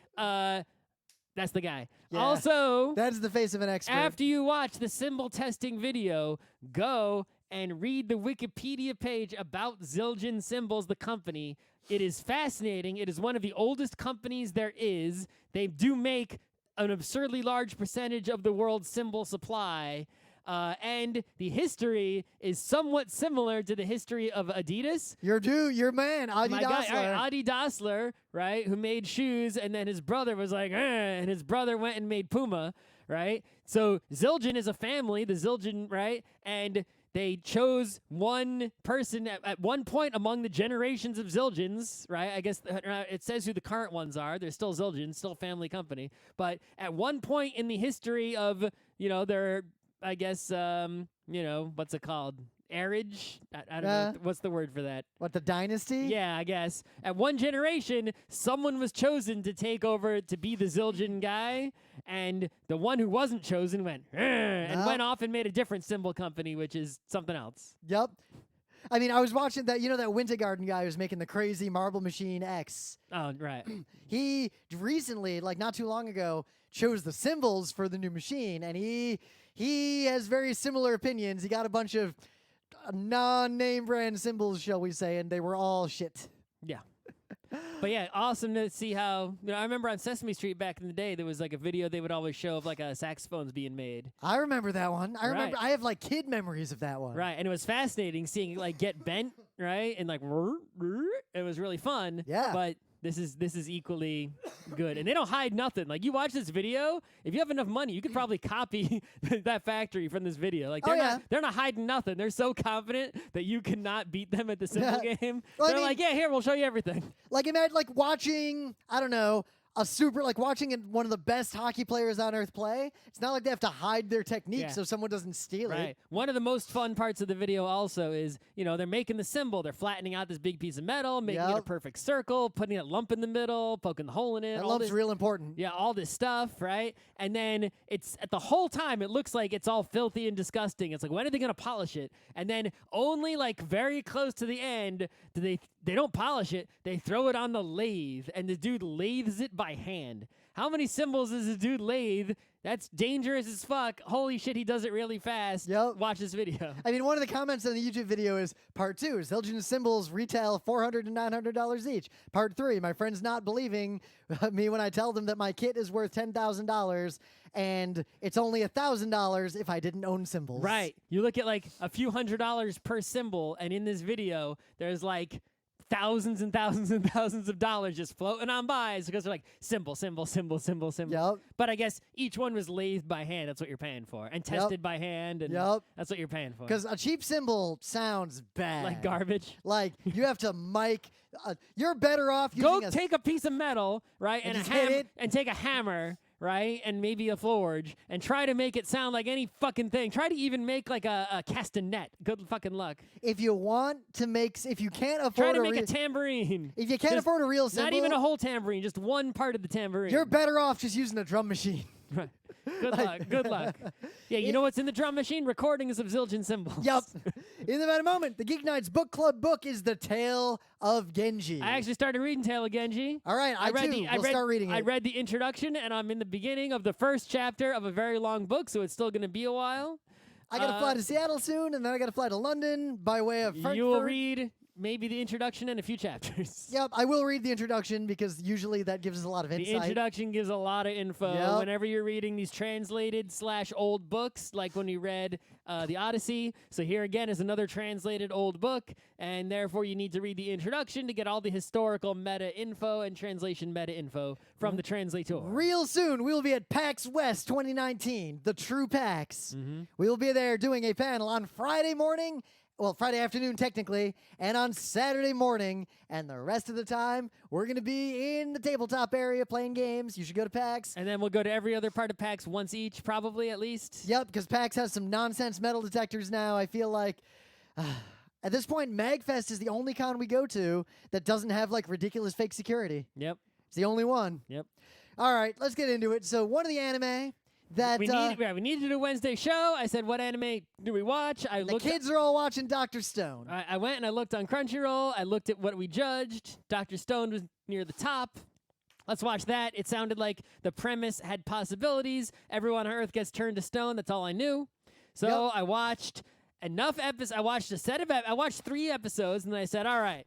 That's the guy. Yeah. Also, That is the face of an expert. after you watch the symbol testing video, go and read the Wikipedia page about Zildjian Symbols, the company. It is fascinating. It is one of the oldest companies there is. They do make an absurdly large percentage of the world's symbol supply. And the history is somewhat similar to the history of Adidas. your man, Adi My guy, Dassler. Adi Dassler, right, who made shoes, and then his brother was like, and his brother went and made Puma, right? So Zildjian is a family, the Zildjian, right? And they chose one person at one point among the generations of Zildjians, right? I guess it says who the current ones are. They're still Zildjian, still family company. But at one point in the history of, their, I guess, what's it called? Heirage? I don't know. What's the word for that? What, the dynasty? Yeah, I guess. At one generation, someone was chosen to take over to be the Zildjian guy, and the one who wasn't chosen went, and went off and made a different symbol company, which is something else. Yep. I mean, I was watching that, that Winter Garden guy who's making the crazy Marble Machine X. Oh, right. He recently, like not too long ago, chose the symbols for the new machine, and he has very similar opinions. He got a bunch of non-name brand symbols, shall we say, and they were all shit. Yeah. But yeah, awesome to see how, I remember on Sesame Street back in the day, there was like a video they would always show of like saxophones being made. I remember that one. I have like kid memories of that one. Right, and it was fascinating seeing it like get bent, right? And like, it was really fun. Yeah. But this is equally good. And they don't hide nothing. Like, you watch this video, if you have enough money, you could probably copy that factory from this video. Like, they're not hiding nothing. They're so confident that you cannot beat them at the symbol game. Well, they're like, yeah, here, we'll show you everything. Like, imagine like watching, I don't know, watching one of the best hockey players on earth play. It's not like they have to hide their technique so someone doesn't steal it. One of the most fun parts of the video also is, they're making the symbol. They're flattening out this big piece of metal, making it a perfect circle, putting a lump in the middle, poking the hole in it. That lump's real important. Yeah, all this stuff, right? And then it's at the whole time, it looks like it's all filthy and disgusting. It's like, when are they going to polish it? And then only like very close to the end do they don't polish it. They throw it on the lathe, and the dude lathes it by hand. How many symbols does this dude lathe? That's dangerous as fuck. Holy shit, he does it really fast. Yep. Watch this video. I mean, one of the comments on the YouTube video is, Part 2, Zildjian symbols retail $400 to $900 each. Part 3, my friend's not believing me when I tell them that my kit is worth $10,000 and it's only $1,000 if I didn't own symbols. Right. You look at like a few $100s per symbol, and in this video, there's like thousands and thousands and thousands of dollars just floating on by because they're like symbol, symbol, symbol, symbol, symbol. Yep. But I guess each one was lathed by hand. That's what you're paying for. And tested by hand. And that's what you're paying for. Because a cheap symbol sounds bad. Like garbage. Like, you have to mic. You're better off using take a piece of metal, right? And just hit hit it. And take a hammer, right? And maybe a forge. And try to make it sound like any fucking thing. Try to even make like a castanet. Good fucking luck. If you can't afford Try to make a tambourine. If you can't afford a real symbol. Not even a whole tambourine, just one part of the tambourine. You're better off just using a drum machine. Right. Good luck. Good luck. Yeah, you know what's in the drum machine? Recordings of Zildjian symbols. Yup. In the moment, the Geek Nights book club book is The Tale of Genji. I actually started reading Tale of Genji. All right, I will start reading it. I read the introduction, and I'm in the beginning of the first chapter of a very long book, so it's still going to be a while. I got to fly to Seattle soon, and then I got to fly to London by way of Frankfurt. You will read maybe the introduction and a few chapters. Yep, I will read the introduction because usually that gives us a lot of insight. The introduction gives a lot of info. Yep. Whenever you're reading these translated / old books, like when you read the Odyssey. So here again is another translated old book, and therefore you need to read the introduction to get all the historical meta info and translation meta info from the translator. Real soon, we will be at PAX West 2019, the true PAX. We will be there doing a panel on Friday morning. Well, Friday afternoon, technically, and on Saturday morning, and the rest of the time, we're going to be in the tabletop area playing games. You should go to PAX. And then we'll go to every other part of PAX once each, probably, at least. Yep, because PAX has some nonsense metal detectors now. I feel like, at this point, MagFest is the only con we go to that doesn't have, like, ridiculous fake security. Yep. It's the only one. Yep. All right, let's get into it. So, one of the anime that we needed to do a Wednesday show. I said, what anime do we watch? The kids are all watching Dr. Stone. I went and I looked on Crunchyroll. I looked at what we judged. Dr. Stone was near the top. Let's watch that. It sounded like the premise had possibilities. Everyone on Earth gets turned to stone. That's all I knew. So I watched enough episodes. I watched I watched 3 episodes, and then I said, all right.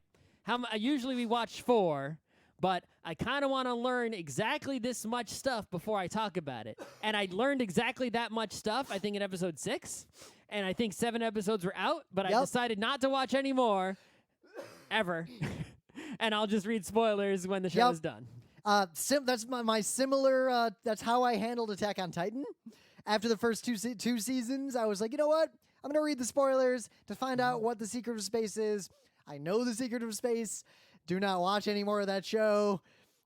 Usually we watch 4. But I kind of want to learn exactly this much stuff before I talk about it. And I learned exactly that much stuff, I think, in episode 6. And I think 7 episodes were out, but I decided not to watch any more, ever. And I'll just read spoilers when the show is done. That's my similar. That's how I handled Attack on Titan. After the first two seasons, I was like, you know what? I'm gonna read the spoilers to find out what the Secret of Space is. I know the Secret of Space. Do not watch any more of that show.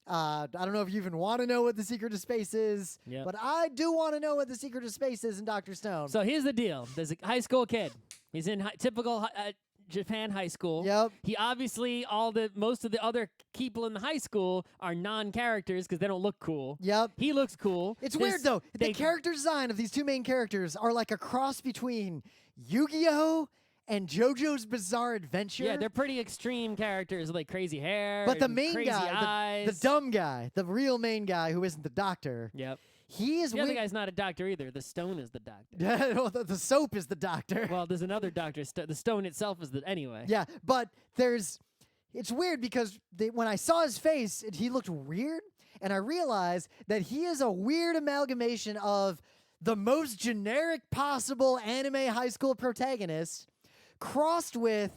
I don't know if you even want to know what the Secret of Space is, but I do want to know what the Secret of Space is in Dr. Stone. So here's the deal. There's a high school kid. He's in typical Japan high school. Yep. He obviously, most of the other people in the high school are non-characters because they don't look cool. Yep. He looks cool. It's weird, though. The character design of these two main characters are like a cross between Yu-Gi-Oh! And JoJo's Bizarre Adventure. Yeah, they're pretty extreme characters with like crazy hair. But the and main crazy guy, the dumb guy, the real main guy who isn't the doctor. Yep. He is the other guy's not a doctor either. The stone is the doctor. Yeah, well, the soap is the doctor. Well, there's another doctor. The stone itself is the anyway. Yeah, but it's weird because when I saw his face, he looked weird, and I realized that he is a weird amalgamation of the most generic possible anime high school protagonist crossed with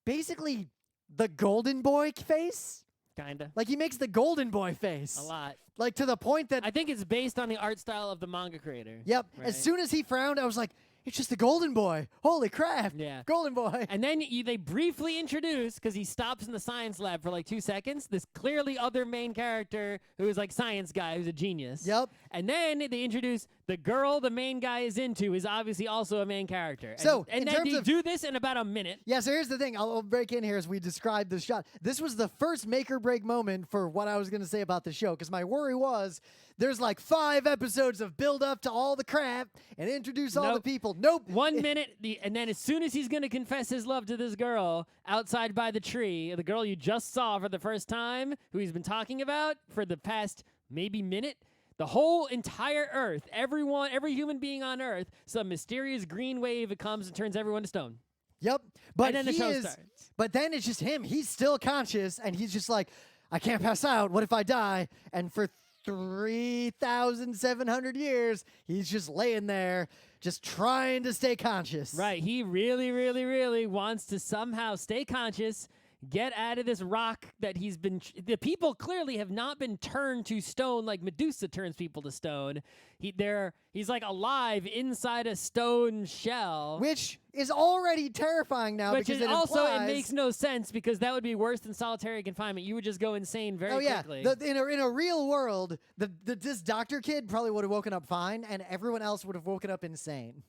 basically the Golden Boy face. Kinda. Like, he makes the Golden Boy face. A lot. Like, to the point that... I think it's based on the art style of the manga creator. Yep. Right? As soon as he frowned, I was like, it's just the Golden Boy. Holy crap. Yeah. Golden Boy. And then they briefly introduce, because he stops in the science lab for like 2 seconds, this clearly other main character who is like science guy who's a genius. Yep. And then they introduce the girl the main guy is into is obviously also a main character. So, and in then terms they of... do this in about a minute. Yeah, so here's the thing. I'll break in here as we describe this shot. This was the first make or break moment for what I was going to say about the show, because my worry was there's like 5 episodes of build up to all the crap and introduce all the people. Nope. 1 minute, and then as soon as he's going to confess his love to this girl outside by the tree, the girl you just saw for the first time, who he's been talking about for the past maybe minute, the whole entire Earth, every human being on Earth, some mysterious green wave comes and turns everyone to stone. Yep. But and then the show starts. But then it's just him. He's still conscious, and he's just like, I can't pass out. What if I die? And for 3,700 years, he's just laying there, just trying to stay conscious. Right. He really, really, really wants to somehow stay conscious, get out of this rock that he's been... The people clearly have not been turned to stone like Medusa turns people to stone. He's like alive inside a stone shell. Which is already terrifying now because it also, it makes no sense because that would be worse than solitary confinement. You would just go insane very quickly. In a real world, this doctor kid probably would have woken up fine and everyone else would have woken up insane.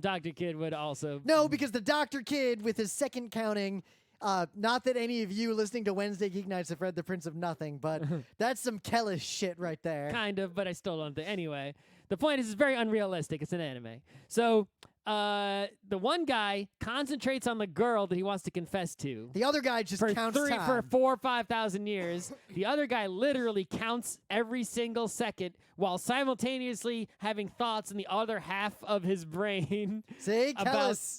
Dr. Kid would also... No, because the doctor kid with his second counting... not that any of you listening to Wednesday Geek Nights have read The Prince of Nothing, but that's some Kellish shit right there. Kind of, but I still don't think. Anyway, the point is it's very unrealistic. It's an anime. So the one guy concentrates on the girl that he wants to confess to. The other guy just counts time. For 4,000 or 5,000 years. The other guy literally counts every single second while simultaneously having thoughts in the other half of his brain See,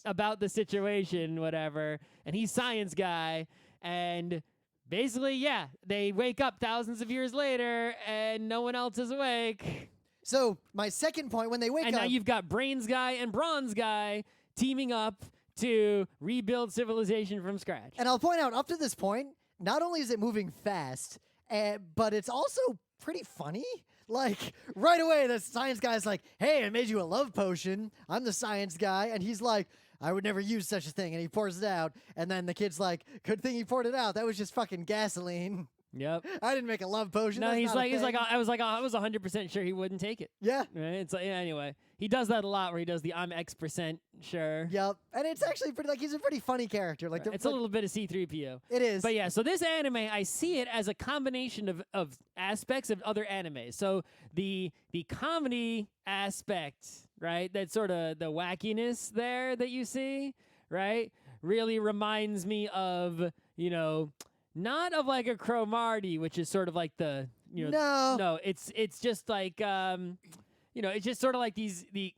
about the situation, whatever. And he's science guy. And basically, yeah, they wake up thousands of years later and no one else is awake. So my second point, when they wake up... And now you've got Brains Guy and Bronze Guy teaming up to rebuild civilization from scratch. And I'll point out, up to this point, not only is it moving fast, but it's also pretty funny. Like, right away, the science guy's like, hey, I made you a love potion. I'm the science guy. And he's like, I would never use such a thing. And he pours it out. And then the kid's like, good thing he poured it out. That was just fucking gasoline. Yep. I didn't make a love potion. No, That's he's not a like, thing. I was 100% sure he wouldn't take it. Yeah. Right? It's like, yeah, anyway. He does that a lot where he does the I'm X% sure. Yep. And it's actually pretty, like, he's a pretty funny character. Like, It's a little bit of C-3PO. It is. But yeah, so this anime, I see it as a combination of aspects of other animes. So the comedy aspect, right? That sort of the wackiness there that you see, right? Really reminds me of, not of like a Cromartie, which is sort of like the, No, it's just like, it's just sort of like the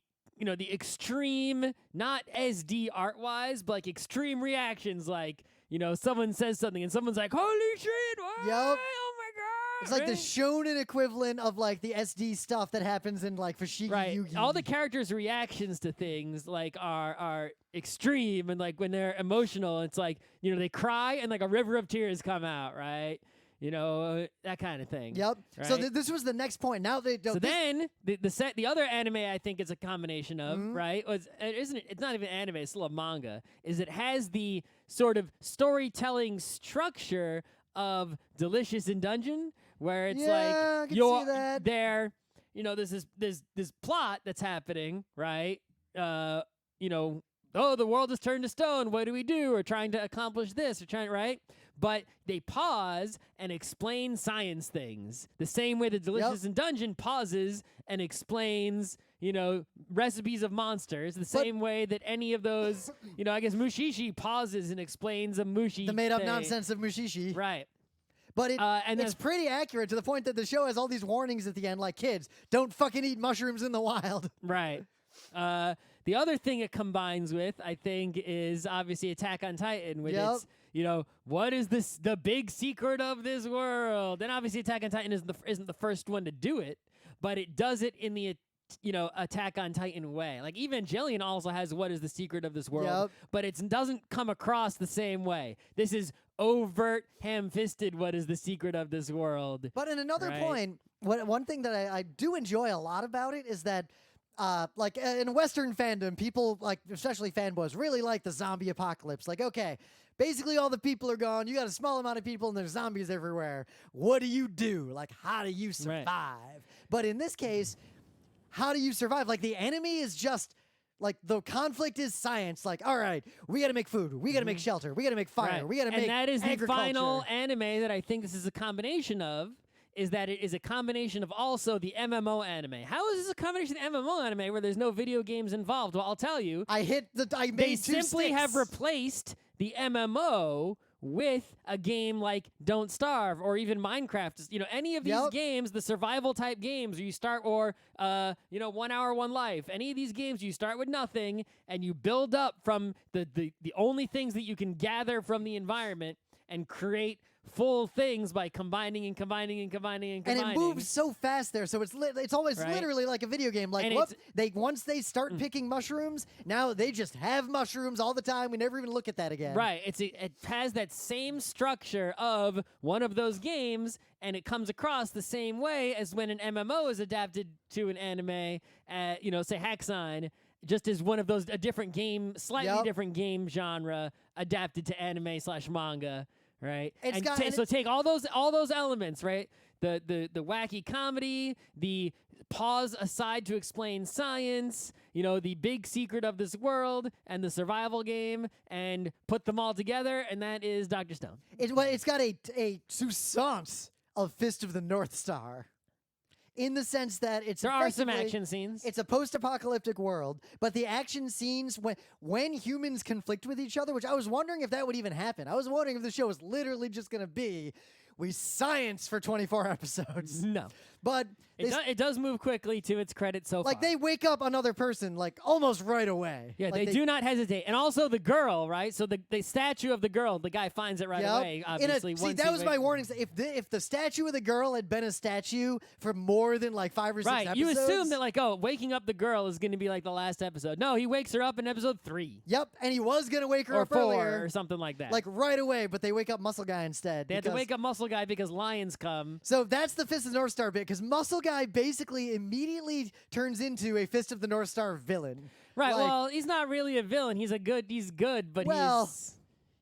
extreme, not SD art-wise, but like extreme reactions. Like, someone says something and someone's like, holy shit, what? Yep. Oh my God. It's like the shonen equivalent of like the SD stuff that happens in like Fushigi Yugi. All the characters' reactions to things like are extreme, and like when they're emotional, it's like they cry and like a river of tears come out, right? that kind of thing. Yep. Right? So this was the next point. Now then the other anime I think it's a combination of, Mm-hmm. right? It's not even anime, it's still a manga. Is it has the sort of storytelling structure of Delicious in Dungeon, where it's I like can you're see that. there, there's this plot that's happening, right? Oh, the world has turned to stone. What do we do? We're trying to accomplish this. Right? But they pause and explain science things the same way that Delicious in Dungeon pauses and explains, recipes of monsters the same way that any of those, I guess Mushishi pauses and explains a mushi. The made-up thing. nonsense of Mushishi. Right. But and it's pretty accurate to the point that the show has all these warnings at the end, like, kids, don't fucking eat mushrooms in the wild. Right. The other thing it combines with, I think, is obviously Attack on Titan, which it's, what is the big secret of this world? And obviously Attack on Titan isn't the first one to do it, but it does it in the Attack on Titan way. Like Evangelion also has what is the secret of this world, but it doesn't come across the same way. This is overt, ham-fisted what is the secret of this world. But in another point, one thing that I do enjoy a lot about it is that in Western fandom, people, like, especially fanboys, really like the zombie apocalypse. Like, okay, basically all the people are gone. You got a small amount of people and there's zombies everywhere. What do you do? Like, how do you survive? Right. But in this case, how do you survive? Like, the enemy is just, like, the conflict is science. Like, all right, we got to make food. We got to make shelter. We got to make fire. We got to make agriculture. And that is the final anime that I think this is a combination of. Is that it is a combination of also the MMO anime. How is this a combination of MMO anime where there's no video games involved? Well, I'll tell you. I made they simply sticks. have replaced the MMO with a game like Don't Starve or even Minecraft. Any of these games, the survival type games, where you start, or 1 Hour, One Life. Any of these games, you start with nothing and you build up from the only things that you can gather from the environment and create full things by combining and combining and combining and combining. And it moves so fast there, so it's always literally like a video game. Like, once they start picking mushrooms, now they just have mushrooms all the time. We never even look at that again. Right. It has that same structure of one of those games, and it comes across the same way as when an MMO is adapted to an anime, say Hacksign, just as one of those, a different game, slightly different game genre adapted to anime/manga. Right, so take all those elements, right? The wacky comedy, the pause aside to explain science, the big secret of this world, and the survival game, and put them all together, and that is Dr. Stone. It's got a sousance of Fist of the North Star. In the sense that there are some action scenes. It's a post-apocalyptic world, but the action scenes when humans conflict with each other, which I was wondering if that would even happen. I was wondering if the show was literally just going to be we science for 24 episodes. No. But it does move quickly, to its credit so far. Like, they wake up another person, like, almost right away. Yeah, like they do not hesitate. And also the girl, right? So the statue of the girl, the guy finds it right away, obviously. That was my warning. If the statue of the girl had been a statue for more than, like, 5 or 6 episodes... you assume that, like, waking up the girl is going to be, like, the last episode. No, he wakes her up in episode 3. Yep, and he was going to wake her up 4 earlier. Or something like that. Like, right away, but they wake up Muscle Guy instead. They had to wake up Muscle Guy because lions come. So that's the Fist of the North Star bit, because Muscle Guy basically immediately turns into a Fist of the North Star villain. Right, well, he's not really a villain. He's good, but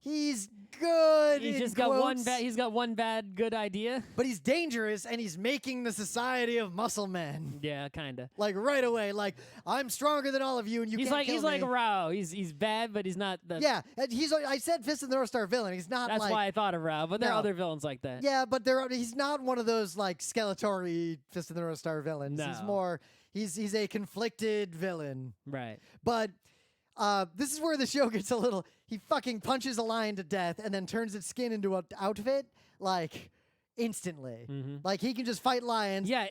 he's good. He's just got one bad good idea. But he's dangerous, and he's making the society of muscle men. Yeah, kinda. Like, right away, like, I'm stronger than all of you, and you can't kill me. He's like Rao. He's bad, but he's not the... Yeah, I said Fist of the North Star villain. He's not. That's why I thought of Rao, but there are other villains like that. Yeah, but he's not one of those, like, Skeletor-y Fist of the North Star villains. No. He's more... He's a conflicted villain. Right. But... this is where the show gets a little... He fucking punches a lion to death and then turns its skin into an outfit, like, instantly. Mm-hmm. Like, he can just fight lions. Yeah,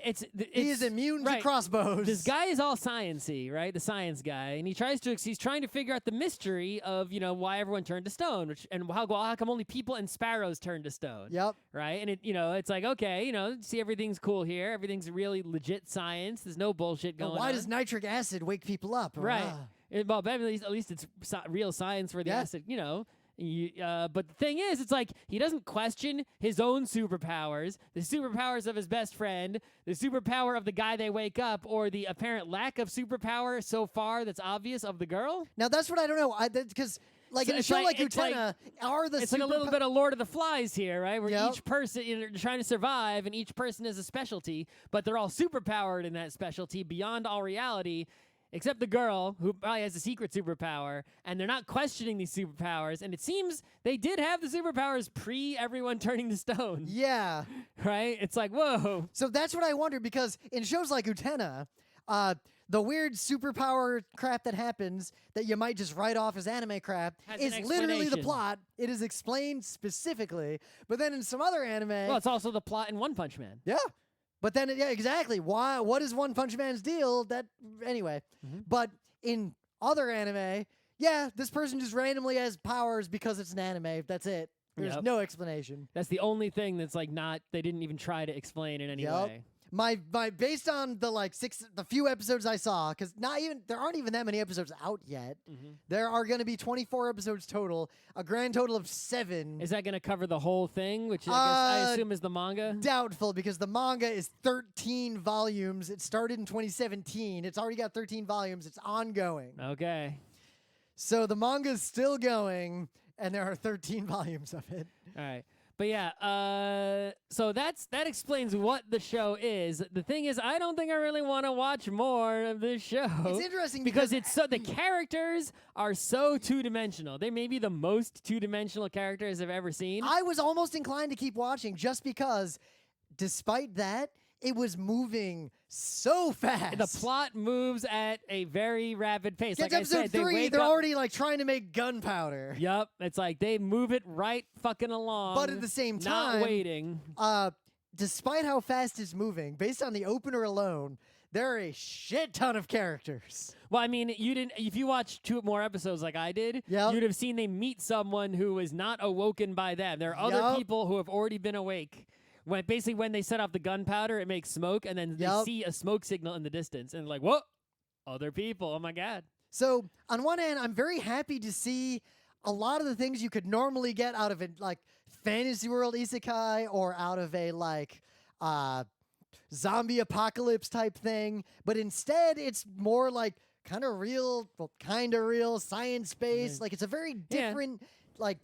he is immune to crossbows. This guy is all science-y, right? The science guy. And he's trying to figure out the mystery of, why everyone turned to stone, and how come only people and sparrows turned to stone. Yep. Right? And it's like, okay, see, everything's cool here. Everything's really legit science. There's no bullshit going on. Why does nitric acid wake people up? Right. Well, at least it's real science for the acid, But the thing is, it's like he doesn't question his own superpowers, the superpowers of his best friend, the superpower of the guy they wake up, or the apparent lack of superpower so far that's obvious of the girl. Now that's what I don't know. Because like So in a it's show like- like it's like- Utena, are the It's like a little bit of Lord of the Flies here, right? Where Yep. each person they're trying to survive, and each person has a specialty, but they're all superpowered in that specialty beyond all reality. Except the girl, who probably has a secret superpower, and they're not questioning these superpowers. And it seems they did have the superpowers pre everyone turning to stone, Yeah. right? It's like, whoa. So that's what I wonder, because in shows like Utena, the weird superpower crap that happens that you might just write off as anime crap Has an is literally the explanation. plot. It is explained specifically. But then in some other anime, Well, it's also the plot in One Punch Man. yeah. But then, yeah, exactly. Why? What is One Punch Man's deal? That anyway. Mhm. But in other anime, yeah, this person just randomly has powers because it's an anime. That's it. There's Yep. no explanation. That's the only thing that's like not. They didn't even try to explain in any Yep. way. My based on the few episodes I saw, because there aren't even that many episodes out yet. Mhm. There are going to be 24 episodes total, a grand total of 7. Is that going to cover the whole thing? Which I guess I Uh, assume is the manga. Doubtful, because the manga is 13 volumes. It started in 2017. It's already got 13 volumes. It's ongoing. Okay. So the manga's still going, and there are 13 volumes of it. All right. But yeah, so that explains what the show is. The thing is, I don't think I really want to watch more of this show. It's interesting because it's so the characters are so two-dimensional. They may be the most two-dimensional characters I've ever seen. I was almost inclined to keep watching just because, despite that, it was moving so fast. The plot moves at a very rapid pace. Gets Like I episode said, they 3, wake they're up, already like trying to make gunpowder. Yup, it's like they move it right fucking along. But at the same time, not waiting. Despite how fast it's moving, based on the opener alone, there are a shit ton of characters. Well, I mean, you didn't. If you watched 2 more episodes like I did, Yep. you'd have seen they meet someone who was not awoken by them. There are other Yep. people who have already been awake. When they set off the gunpowder, it makes smoke, and then they Yep. see a smoke signal in the distance, and like, whoa, other people. Oh my god. So on one hand, I'm very happy to see a lot of the things you could normally get out of a like fantasy world isekai or out of a like zombie apocalypse type thing, but instead it's more like kind of real science based. Like it's a very Yeah. different like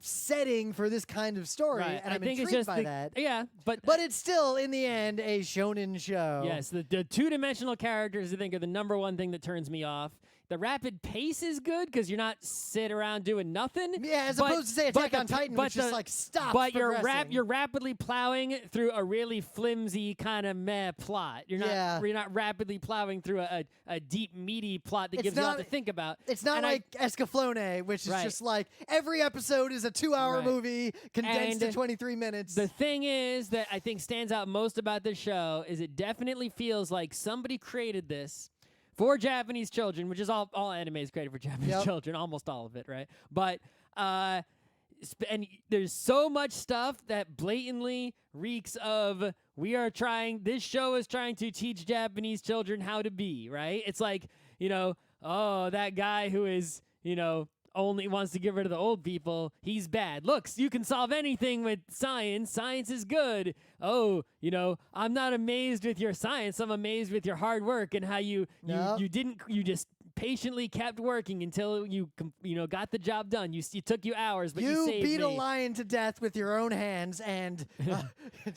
setting for this kind of story, Right. and I I'm think intrigued it's just by that. Yeah, but But it's still, in the end, a shonen show. yes, the two-dimensional characters I think are the number one thing that turns me off. The rapid pace is good because you're not sit around doing nothing. Yeah, as but- opposed to say but Attack the on p- Titan, but which just the- like stops. But progressing. you're rapidly plowing through a really flimsy kind of meh plot. You're not Yeah. you're not rapidly plowing through a deep meaty plot that It's gives you a lot not- to think about. It's not And like Escaflowne, which is Right. just like every episode is a 2-hour Right. movie condensed to And 23 minutes. The thing is that I think stands out most about this show is it definitely feels like somebody created this for Japanese children, which is all anime is created for Japanese Yep. children, almost all of it, right? But and there's so much stuff that blatantly reeks of this show is trying to teach Japanese children how to be, right? It's like, oh, that guy who is, only wants to get rid of the old people, he's bad. Look, you can solve anything with science. Science is good. Oh, I'm not amazed with your science. I'm amazed with your hard work and how you Yep. you just patiently kept working until you got the job done. You took you hours, but you you saved beat me. a lion to death with your own hands, and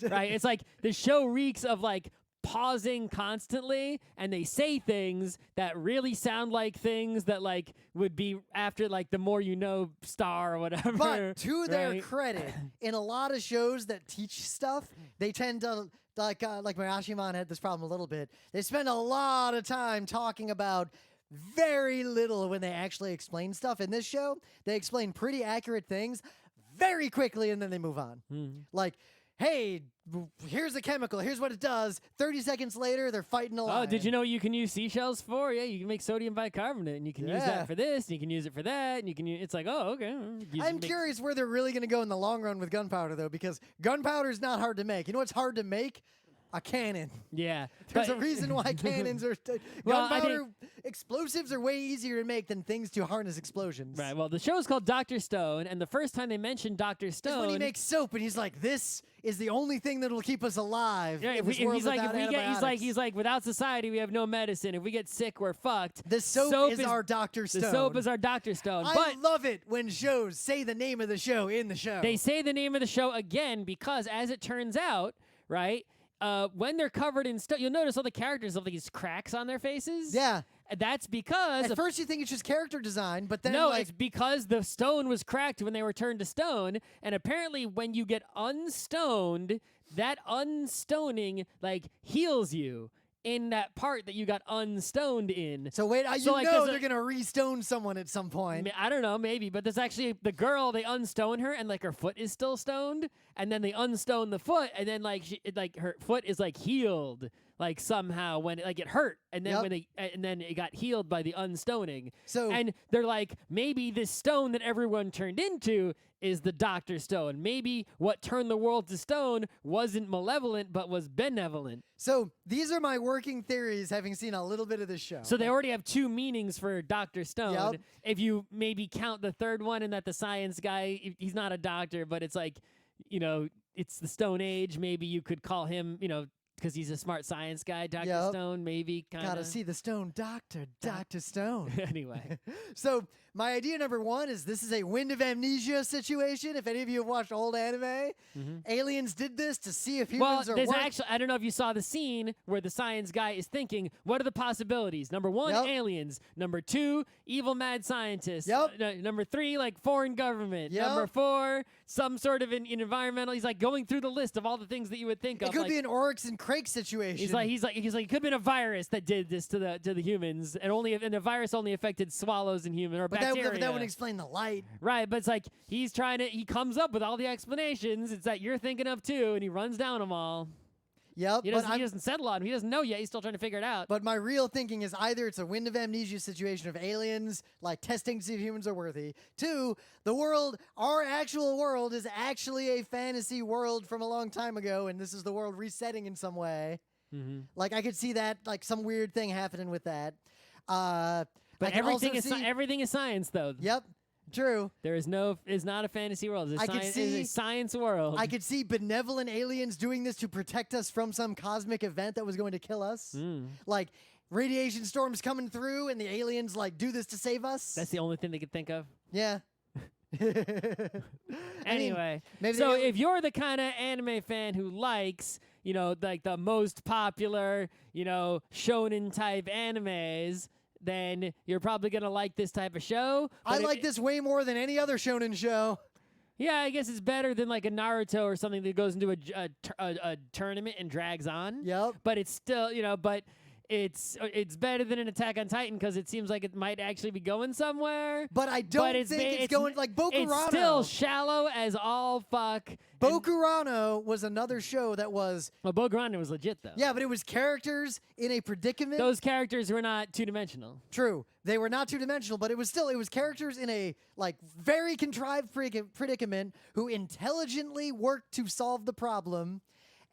Right? It's like the show reeks of like pausing constantly, and they say things that really sound like things that like would be after like the more you know star or whatever. But to their right? credit, in a lot of shows that teach stuff, they tend to like Murashimon had this problem a little bit. They spend a lot of time talking about very little when they actually explain stuff. In this show, they explain pretty accurate things very quickly, and then they move on. Mhm. Like, hey, here's a chemical. Here's what it does. 30 seconds later, they're fighting a lion. Oh, did you know what you can use seashells for? Yeah, you can make sodium bicarbonate, and you can use Yeah. that for this, and you can use it for that, and you can use. It's like, oh, okay. I'm curious where they're really going to go in the long run with gunpowder, though, because gunpowder is not hard to make. You know what's hard to make? a cannon. Yeah. There's but- a reason why cannons are Well, I gunpowder. Explosives are way easier to make than things to harness explosions. Right. Well, the show's called Dr. Stone, and the first time they mentioned Dr. It's Stone, when he makes soap, and he's like, "This is the only thing that will keep us alive." yeah, in this world he's like, without if we get, antibiotics." he's like, without society, we have no medicine. If we get sick, we're fucked. The soap is our Dr. The Stone. soap is our Dr. Stone. I But love it when shows say the name of the show in the show. they say the name of the show again because, as it turns out, right, when they're covered in stone, you'll notice all the characters have these cracks on their faces. yeah. And that's because At first you think it's just character design, but then no, like, it's because the stone was cracked when they were turned to stone, and apparently when you get unstoned, that unstoning like heals you in that part that you got unstoned in. so wait, So, like, there's they're gonna restone someone at some point. I don't know, maybe, but there's actually the girl. They unstone her, and like her foot is still stoned, and then they unstone the foot, and then like her foot is like healed, like somehow when it hurt, and then Yep. and then it got healed by the unstoning. So And they're like, maybe this stone that everyone turned into is the Dr. Stone. Maybe what turned the world to stone wasn't malevolent, but was benevolent. So these are my working theories, having seen a little bit of this show. So they already have two meanings for Dr. Stone. Yep. If you maybe count the third one, and that the science guy, he's not a doctor, but it's like, it's the Stone Age. Maybe you could call him, because he's a smart science guy, Dr. Yep. Stone, maybe kind of. Gotta see the stone, Dr. Stone. Anyway. So my idea number one is this is a Wind of Amnesia situation. If any of you have watched old anime, aliens did this to see if Well, humans are there's worth- actually, I don't know if you saw the scene where the science guy is thinking, what are the possibilities? Number one, Yep. aliens. Number two, evil mad scientists. Yep. Number three, like foreign government. Yep. Number four, some sort of an environmental. He's like going through the list of all the things that you would think It of. could like, be an Oryx and Crake situation. He's like, it could have been a virus that did this to the humans, and the virus only affected swallows and human or but bacteria. that would explain the light. Right, but it's like he comes up with all the explanations. It's that you're thinking of too, and he runs down them all. Yep. He doesn't settle on them. He doesn't know yet. He's still trying to figure it out. But my real thinking is either it's a Wind of Amnesia situation of aliens, like testing to see if humans are worthy. Two, our actual world is actually a fantasy world from a long time ago, and this is the world resetting in some way. Like, I could see that, like, some weird thing happening with that. I But can everything also is see, everything is science, though. Yep, true. There is not a fantasy world. It's I could it's see- a science world. I could see benevolent aliens doing this to protect us from some cosmic event that was going to kill us. Like, radiation storms coming through, and the aliens, like, do this to save us. That's the only thing they could think of. Yeah. Anyway, maybe so they- if you're the kind of anime fan who likes, like the most popular, shonen type animes, then you're probably gonna like this type of show. I But if- like this way more than any other shonen show. Yeah, I guess it's better than like a Naruto or something that goes into a tournament and drags on. Yep. But it's still, but it's better than an Attack on Titan because it seems like it might actually be going somewhere. But I don't think it's going like Bokurano. It's still shallow as all fuck. Bokurano was another show that was Well, Bokurano was legit though. yeah, but it was characters in a predicament. Those characters were not two-dimensional. True, they were not two-dimensional, but it was characters in a like very contrived predicament who intelligently worked to solve the problem.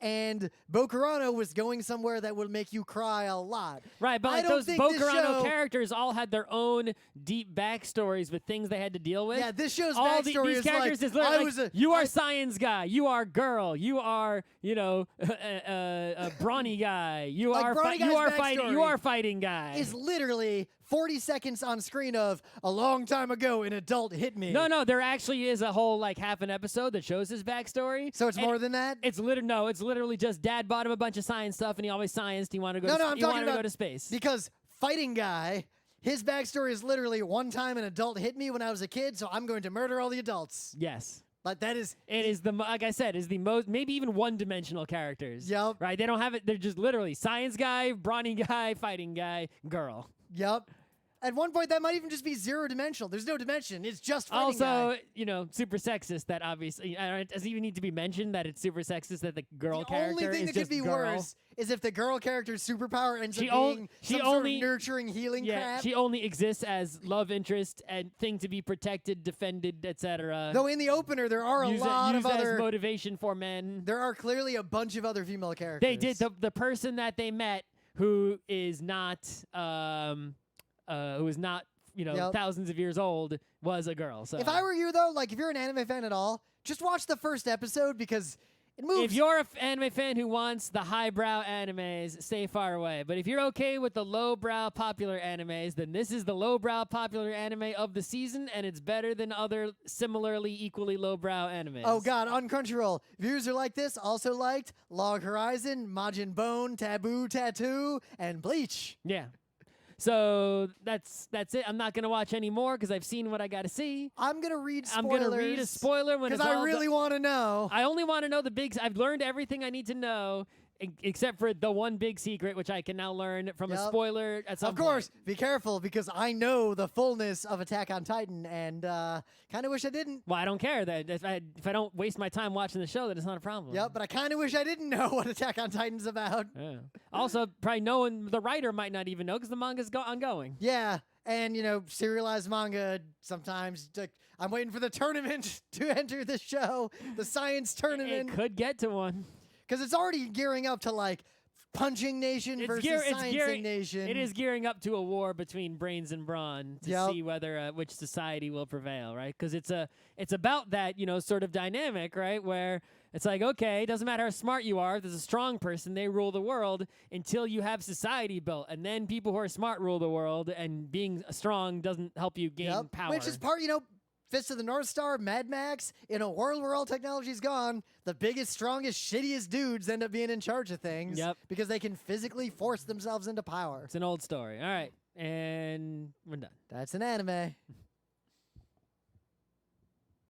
And Bokurano was going somewhere that would make you cry a lot. Right, but I like don't those think this Bokurano show- characters all had their own deep backstories with things they had to deal with. Yeah, this show's all backstory these is characters like, is literally I like, was a- you are I- science guy, you are girl, you are a brawny guy, you Like, are Brawny you guy's are fighting you backstory are fighting guy. is literally 40 seconds on screen of a long time ago an adult hit me. No, there actually is a whole like half an episode that shows his backstory. So it's And more than that? It's literally just dad bought him a bunch of science stuff and he always scienced. He wanted to go. No, I'm he talking wanted to about go to space. Because fighting guy, his backstory is literally one time an adult hit me when I was a kid, so I'm going to murder all the adults. Yes. But that is It is like I said, is the most maybe even one-dimensional characters. Yep. Right? They don't have it. They're just literally science guy, brawny guy, fighting guy, girl. Yep. At one point, that might even just be zero-dimensional. There's no dimension. It's just fighting Also, guy. you know, super sexist. That obviously does it even need to be mentioned that it's super sexist that the girl The character only thing is that just could be girl. worse is if the girl character's superpower ends She up being some sort only- of nurturing, healing Yeah, crap. she only exists as love interest and thing to be protected, defended, etc. Though in the opener, there are a lot of used as other. motivation for men. There are clearly a bunch of other female characters. They did the person that they met who is not Yep. thousands of years old was a girl. So If I were you, though, like if you're an anime fan at all, just watch the first episode because it moves. if you're an anime fan who wants the highbrow animes, stay far away. But if you're okay with the lowbrow popular animes, then this is the lowbrow popular anime of the season, and it's better than other similarly equally lowbrow animes. Oh god, on Crunchyroll, viewers are like this also liked Log Horizon, Majin Bone, Taboo Tattoo, and Bleach. Yeah. So that's it. I'm not gonna watch any more because I've seen what I gotta see. I'm gonna read spoilers. I'm gonna read a spoiler when it's because I all really want to know. I only want to know the big. I've learned everything I need to know, except for the one big secret, which I can now learn from a Yep. spoiler at some Of course, point. be careful because I know the fullness of Attack on Titan, and kind of wish I didn't. Well, I don't care that if I don't waste my time watching the show, then it's not a problem. Yep, but I kind of wish I didn't know what Attack on Titan's about. Yeah. Also, probably the writer might not even know because the manga's ongoing. Yeah, and serialized manga sometimes. Like, I'm waiting for the tournament to enter the show, the science tournament, It could get to one. because it's already gearing up to like Punching Nation versus Sciencing Nation. It is gearing up to a war between brains and brawn to Yep. see whether which society will prevail, right? Because it's about that sort of dynamic, right? Where it's like, okay, it doesn't matter how smart you are. If there's a strong person, they rule the world until you have society built, and then people who are smart rule the world. And being strong doesn't help you gain Yep. power. Which is part, Fist of the North Star, Mad Max, in a world where all technology's gone, the biggest, strongest, shittiest dudes end up being in charge of things. Yep. Because they can physically force themselves into power. It's an old story. All right, and we're done. That's an anime.